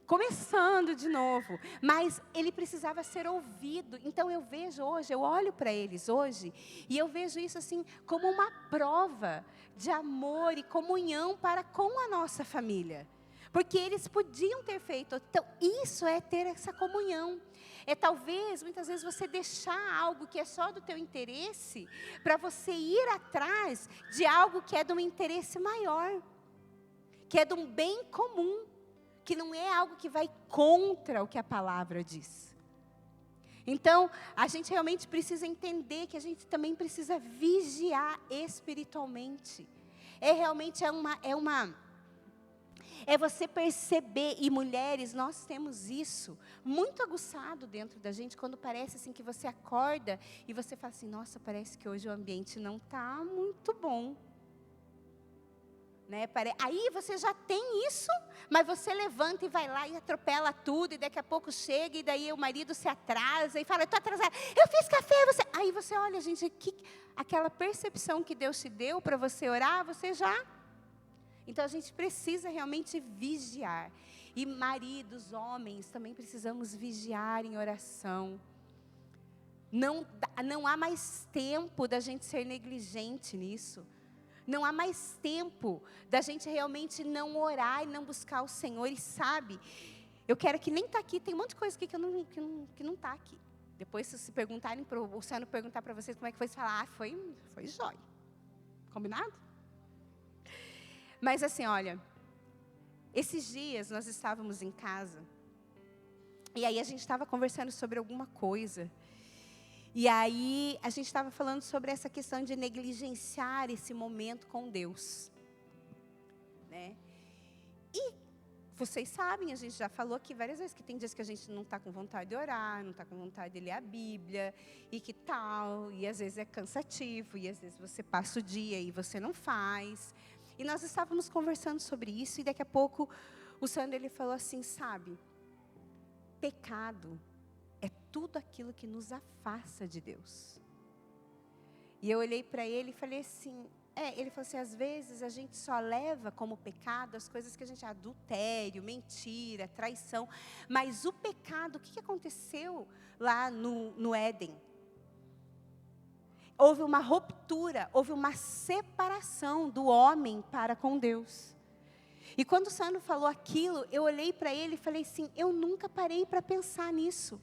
Começando de novo. Mas ele precisava ser ouvido. Então eu vejo hoje, eu olho para eles hoje, e eu vejo isso assim, como uma prova de amor e comunhão para com a nossa família. Porque eles podiam ter feito. Então, isso é ter essa comunhão. É talvez, muitas vezes, você deixar algo que é só do teu interesse, para você ir atrás de algo que é de um interesse maior. Que é de um bem comum. Que não é algo que vai contra o que a palavra diz. Então, a gente realmente precisa entender que a gente também precisa vigiar espiritualmente. É você perceber, e mulheres, nós temos isso muito aguçado dentro da gente, quando parece assim que você acorda e você fala assim, nossa, parece que hoje o ambiente não está muito bom. Né? Aí você já tem isso, mas você levanta e vai lá e atropela tudo, e daqui a pouco chega, e daí o marido se atrasa, e fala, eu estou atrasada, eu fiz café, você... Aí você olha, gente, aquela percepção que Deus te deu para você orar, você já... Então, a gente precisa realmente vigiar. E maridos, homens, também precisamos vigiar em oração. Não há mais tempo da gente ser negligente nisso. Não há mais tempo da gente realmente não orar e não buscar o Senhor. E sabe, eu quero que nem está aqui, tem um monte de coisa aqui que não está aqui. Depois, se perguntarem, o Senhor perguntar para vocês como é que foi, você falar, foi jóia. Combinado? Mas assim, olha, esses dias nós estávamos em casa, e aí a gente estava conversando sobre alguma coisa, e aí a gente estava falando sobre essa questão de negligenciar esse momento com Deus, né? E vocês sabem, a gente já falou aqui várias vezes, que tem dias que a gente não está com vontade de orar, não está com vontade de ler a Bíblia, e que tal, e às vezes é cansativo, e às vezes você passa o dia e você não faz. E nós estávamos conversando sobre isso, e daqui a pouco o Sandro, ele falou assim, sabe, pecado é tudo aquilo que nos afasta de Deus. E eu olhei para ele e falei assim, ele falou assim, às vezes a gente só leva como pecado as coisas que a gente, adultério, mentira, traição, mas o pecado, o que aconteceu lá no Éden? Houve uma ruptura, houve uma separação do homem para com Deus. E quando o Sandro falou aquilo, eu olhei para ele e falei assim, eu nunca parei para pensar nisso.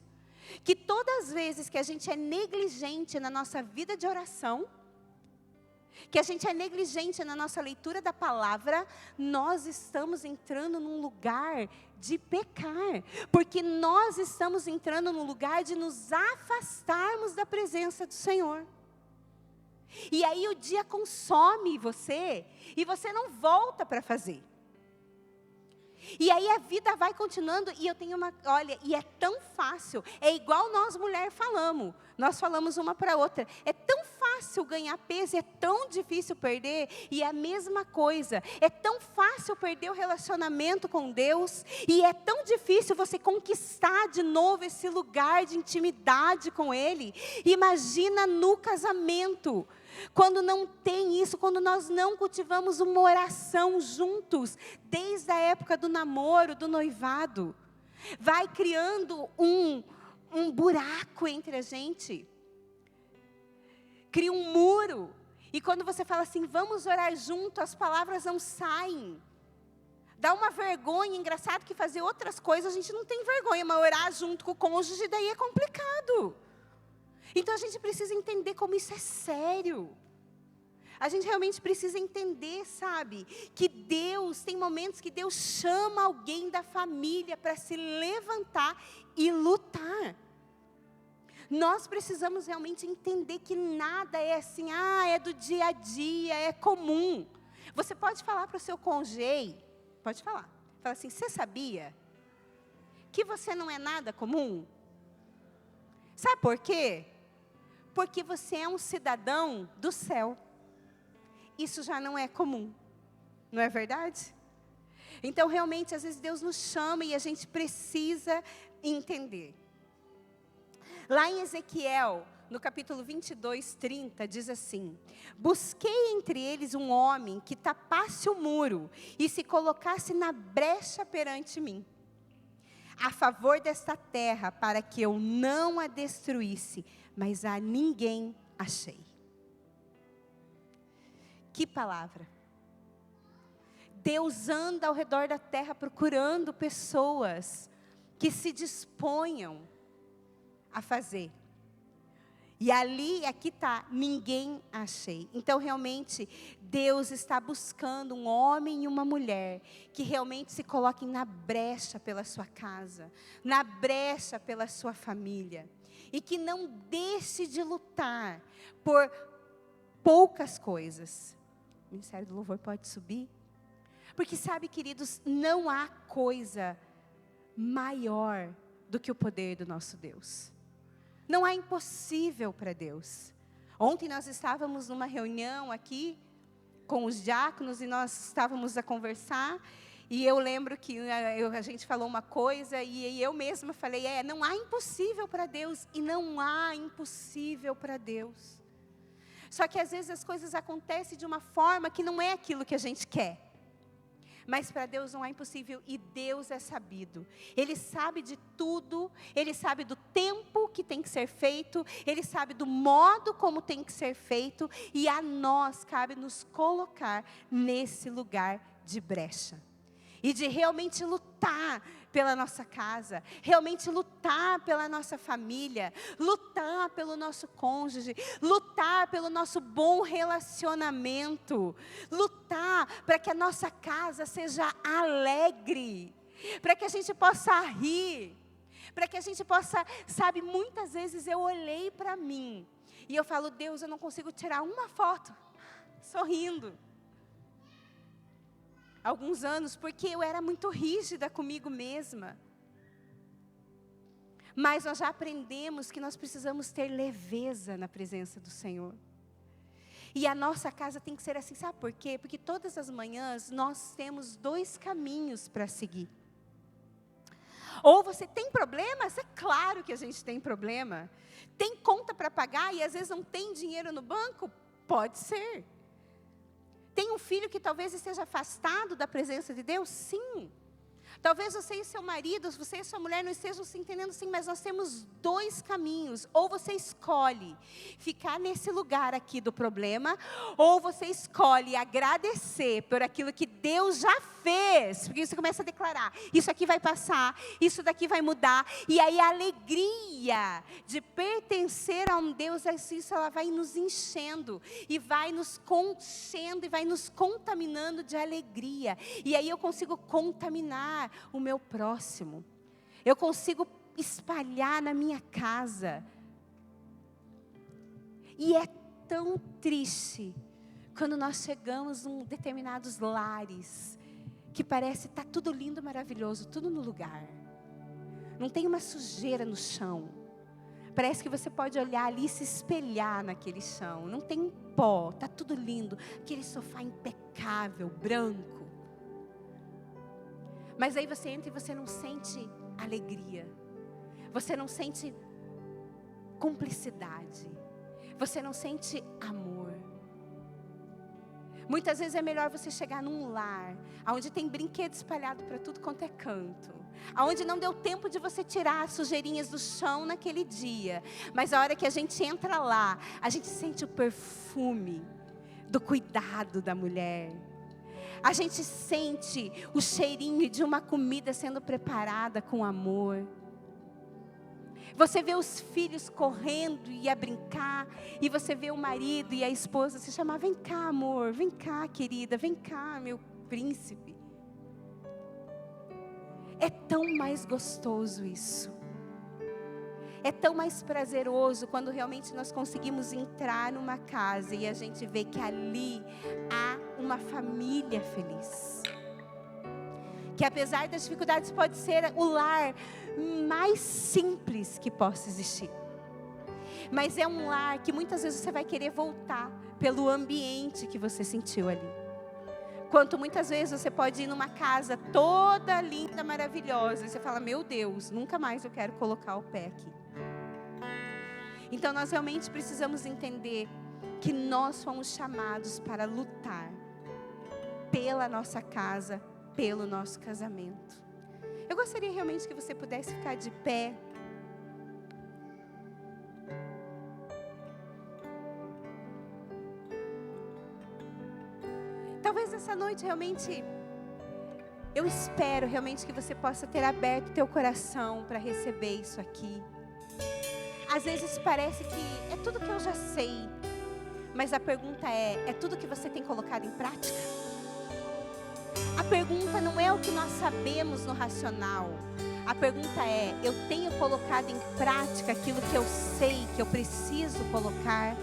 Que todas as vezes que a gente é negligente na nossa vida de oração, que a gente é negligente na nossa leitura da palavra, nós estamos entrando num lugar de pecar. Porque nós estamos entrando num lugar de nos afastarmos da presença do Senhor. E aí o dia consome você, e você não volta para fazer. E aí a vida vai continuando, e eu tenho olha, e é tão fácil, é igual nós mulheres falamos. nós falamos uma para outra. É tão fácil ganhar peso, é tão difícil perder. E é a mesma coisa. É tão fácil perder o relacionamento com Deus. E é tão difícil você conquistar de novo esse lugar de intimidade com Ele. Imagina no casamento. Quando não tem isso, quando nós não cultivamos uma oração juntos, desde a época do namoro, do noivado, vai criando um buraco entre a gente, cria um muro, e quando você fala assim, vamos orar junto, as palavras não saem, dá uma vergonha. Engraçado que fazer outras coisas a gente não tem vergonha, mas orar junto com o cônjuge daí é complicado. Então a gente precisa entender como isso é sério. A gente realmente precisa entender, sabe, que Deus, tem momentos que Deus chama alguém da família para se levantar e lutar. Nós precisamos realmente entender que nada é assim, é do dia a dia, é comum. Você pode falar para o seu cônjuge, pode falar. Fala assim, você sabia que você não é nada comum? Sabe por quê? Porque você é um cidadão do céu. Isso já não é comum, não é verdade? Então, realmente, às vezes Deus nos chama e a gente precisa entender. Lá em Ezequiel, no capítulo 22, 30, diz assim: busquei entre eles um homem que tapasse o muro e se colocasse na brecha perante mim, a favor desta terra, para que eu não a destruísse, mas a ninguém achei. Que palavra! Deus anda ao redor da terra procurando pessoas que se disponham a fazer. E aqui está, ninguém achei. Então, realmente, Deus está buscando um homem e uma mulher que realmente se coloquem na brecha pela sua casa, na brecha pela sua família. E que não deixe de lutar por poucas coisas. O Ministério do Louvor pode subir? Porque sabe, queridos, não há coisa maior do que o poder do nosso Deus. Não há impossível para Deus. Ontem nós estávamos numa reunião aqui com os diáconos e nós estávamos a conversar. E eu lembro que a gente falou uma coisa e eu mesma falei, não há impossível para Deus. E não há impossível para Deus. Só que às vezes as coisas acontecem de uma forma que não é aquilo que a gente quer. Mas para Deus não é impossível e Deus é sabido. Ele sabe de tudo, Ele sabe do tempo que tem que ser feito, Ele sabe do modo como tem que ser feito. E a nós cabe nos colocar nesse lugar de brecha. E de realmente lutar pela nossa casa, realmente lutar pela nossa família, lutar pelo nosso cônjuge, lutar pelo nosso bom relacionamento, lutar para que a nossa casa seja alegre, para que a gente possa rir, para que a gente possa, sabe, muitas vezes eu olhei para mim e eu falo, Deus, eu não consigo tirar uma foto sorrindo. Alguns anos, porque eu era muito rígida comigo mesma. Mas nós já aprendemos que nós precisamos ter leveza na presença do Senhor. E a nossa casa tem que ser assim, sabe por quê? Porque todas as manhãs nós temos 2 caminhos para seguir. Ou você tem problemas? É claro que a gente tem problema. Tem conta para pagar e às vezes não tem dinheiro no banco? Pode ser. Tem um filho que talvez esteja afastado da presença de Deus? Sim. Talvez você e seu marido, você e sua mulher não estejam se entendendo, sim, mas nós temos 2 caminhos. Ou você escolhe ficar nesse lugar aqui do problema, ou você escolhe agradecer por aquilo que Deus já fez. Porque você começa a declarar, isso aqui vai passar, isso daqui vai mudar. E aí a alegria de pertencer a um Deus assim, ela vai nos enchendo, e vai nos conchendo, e vai nos contaminando de alegria. E aí eu consigo contaminar o meu próximo. Eu consigo espalhar na minha casa. E é tão triste quando nós chegamos em determinados lares que parece que está tudo lindo, maravilhoso, tudo no lugar. Não tem uma sujeira no chão. Parece que você pode olhar ali e se espelhar naquele chão. Não tem pó, tá tudo lindo. Aquele sofá impecável, branco. Mas aí você entra e você não sente alegria. Você não sente cumplicidade. Você não sente amor. Muitas vezes é melhor você chegar num lar, onde tem brinquedo espalhado para tudo quanto é canto. Onde não deu tempo de você tirar as sujeirinhas do chão naquele dia. Mas a hora que a gente entra lá, a gente sente o perfume do cuidado da mulher. A gente sente o cheirinho de uma comida sendo preparada com amor. Você vê os filhos correndo e a brincar, e você vê o marido e a esposa se chamar: vem cá, amor, vem cá, querida, vem cá, meu príncipe. É tão mais gostoso isso. É tão mais prazeroso quando realmente nós conseguimos entrar numa casa e a gente vê que ali há uma família feliz. Que apesar das dificuldades pode ser o lar mais simples que possa existir. Mas é um lar que muitas vezes você vai querer voltar pelo ambiente que você sentiu ali. Quanto muitas vezes você pode ir numa casa toda linda, maravilhosa, e você fala: meu Deus, nunca mais eu quero colocar o pé aqui. Então nós realmente precisamos entender que nós fomos chamados para lutar pela nossa casa, pelo nosso casamento. Eu gostaria realmente que você pudesse ficar de pé. Talvez essa noite realmente, eu espero realmente que você possa ter aberto teu coração para receber isso aqui. Às vezes parece que é tudo que eu já sei, mas a pergunta é tudo que você tem colocado em prática? A pergunta não é o que nós sabemos no racional. A pergunta é: eu tenho colocado em prática aquilo que eu sei que eu preciso colocar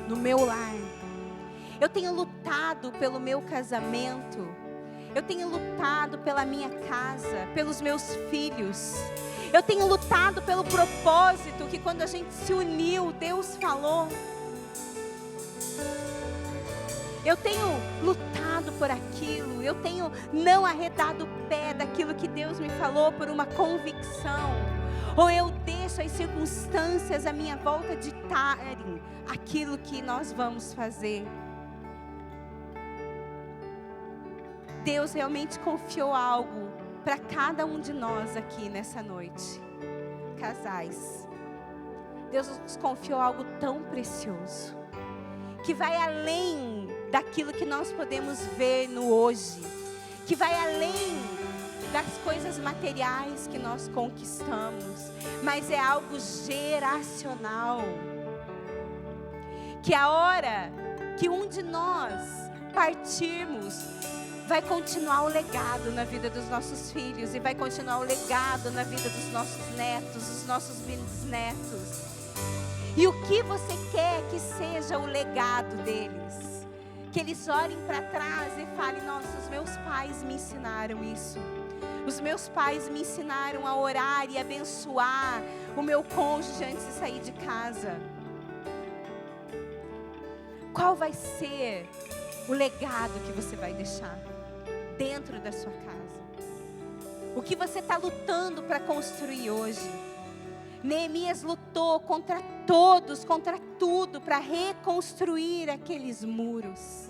no meu lar? Eu tenho lutado pelo meu casamento. Eu tenho lutado pela minha casa, pelos meus filhos. Eu tenho lutado pelo propósito que quando a gente se uniu, Deus falou. Eu tenho lutado por aquilo. Eu tenho não arredado o pé daquilo que Deus me falou por uma convicção. Ou eu deixo as circunstâncias à minha volta ditarem aquilo que nós vamos fazer. Deus realmente confiou algo para cada um de nós aqui nessa noite. Casais, Deus nos confiou algo tão precioso, que vai além daquilo que nós podemos ver no hoje, que vai além das coisas materiais que nós conquistamos, mas é algo geracional. Que a hora que um de nós partirmos, vai continuar o legado na vida dos nossos filhos, e vai continuar o legado na vida dos nossos netos, dos nossos bisnetos. E o que você quer que seja o legado deles? Que eles olhem para trás e falem: nossa, os meus pais me ensinaram isso. Os meus pais me ensinaram a orar e abençoar o meu cônjuge antes de sair de casa. Qual vai ser o legado que você vai deixar dentro da sua casa? O que você está lutando para construir hoje? Neemias lutou contra todos, contra tudo, para reconstruir aqueles muros.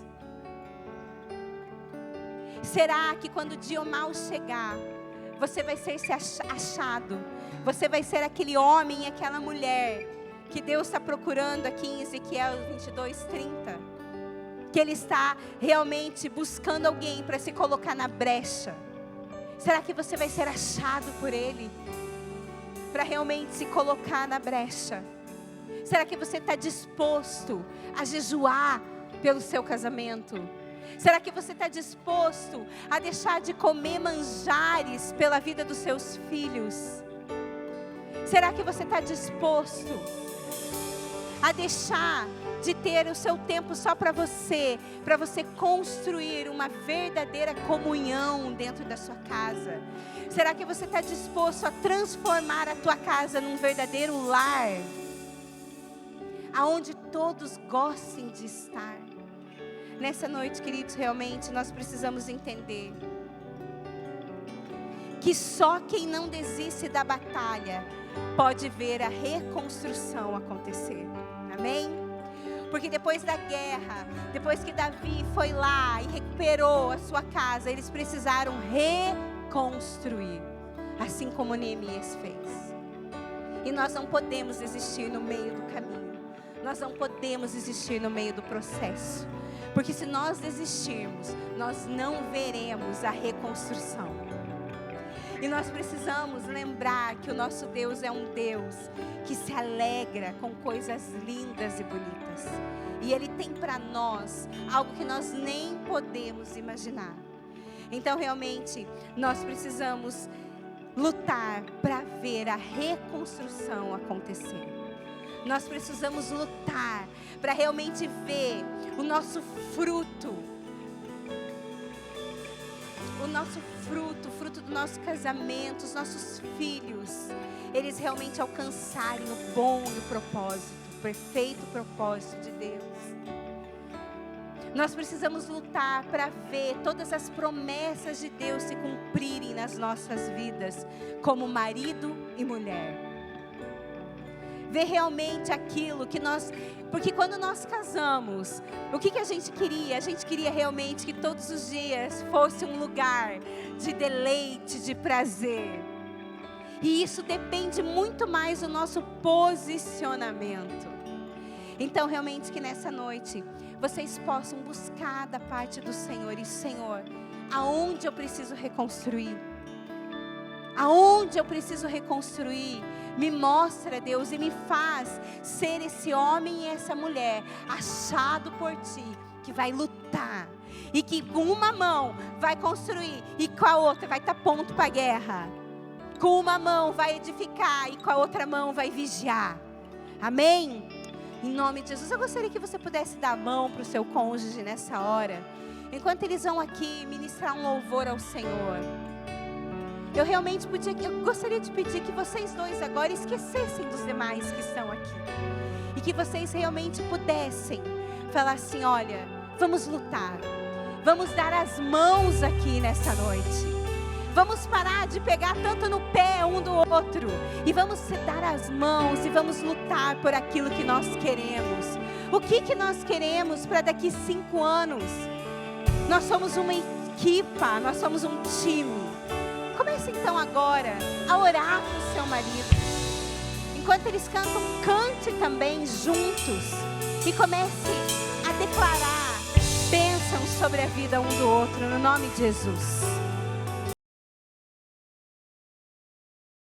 Será que quando o dia mal chegar, você vai ser achado? Você vai ser aquele homem e aquela mulher que Deus está procurando aqui em Ezequiel 22:30? Que Ele está realmente buscando alguém para se colocar na brecha. Será que você vai ser achado por Ele? Para realmente se colocar na brecha? Será que você está disposto a jejuar pelo seu casamento? Será que você está disposto a deixar de comer manjares pela vida dos seus filhos? Será que você está disposto a deixar de ter o seu tempo só para você construir uma verdadeira comunhão dentro da sua casa? Será que você está disposto a transformar a tua casa num verdadeiro lar? aonde todos gostem de estar. Nessa noite, queridos, realmente nós precisamos entender que só quem não desiste da batalha pode ver a reconstrução acontecer. Amém? Porque depois da guerra, depois que Davi foi lá e recuperou a sua casa, eles precisaram reconstruir, assim como Neemias fez. E nós não podemos desistir no meio do caminho. Nós não podemos desistir no meio do processo. Porque se nós desistirmos, nós não veremos a reconstrução. E nós precisamos lembrar que o nosso Deus é um Deus que se alegra com coisas lindas e bonitas. E Ele tem para nós algo que nós nem podemos imaginar. Então, realmente, nós precisamos lutar para ver a reconstrução acontecer. Nós precisamos lutar para realmente ver o nosso fruto. O fruto do nosso casamento, os nossos filhos, eles realmente alcançarem o bom e o propósito, o perfeito propósito de Deus. Nós precisamos lutar para ver todas as promessas de Deus se cumprirem nas nossas vidas, como marido e mulher. Ver realmente aquilo que nós... Porque quando nós casamos, o que a gente queria? A gente queria realmente que todos os dias fosse um lugar de deleite, de prazer. E isso depende muito mais do nosso posicionamento. Então, realmente que nessa noite, vocês possam buscar da parte do Senhor. E Senhor, aonde eu preciso reconstruir? Aonde eu preciso reconstruir? Me mostra, Deus, e me faz ser esse homem e essa mulher achado por Ti, que vai lutar. E que com uma mão vai construir e com a outra vai estar pronto para a guerra. Com uma mão vai edificar e com a outra mão vai vigiar. Amém? Em nome de Jesus, eu gostaria que você pudesse dar a mão para o seu cônjuge nessa hora. Enquanto eles vão aqui ministrar um louvor ao Senhor. Eu realmente gostaria de pedir que vocês dois agora esquecessem dos demais que estão aqui. E que vocês realmente pudessem falar assim, olha, vamos lutar. Vamos dar as mãos aqui nessa noite. Vamos parar de pegar tanto no pé um do outro. E vamos se dar as mãos e vamos lutar por aquilo que nós queremos. O que nós queremos para daqui 5 anos? Nós somos uma equipa, nós somos um time. Comece então agora a orar para o seu marido. Enquanto eles cantam, cante também juntos. E comece a declarar bênçãos sobre a vida um do outro, no nome de Jesus.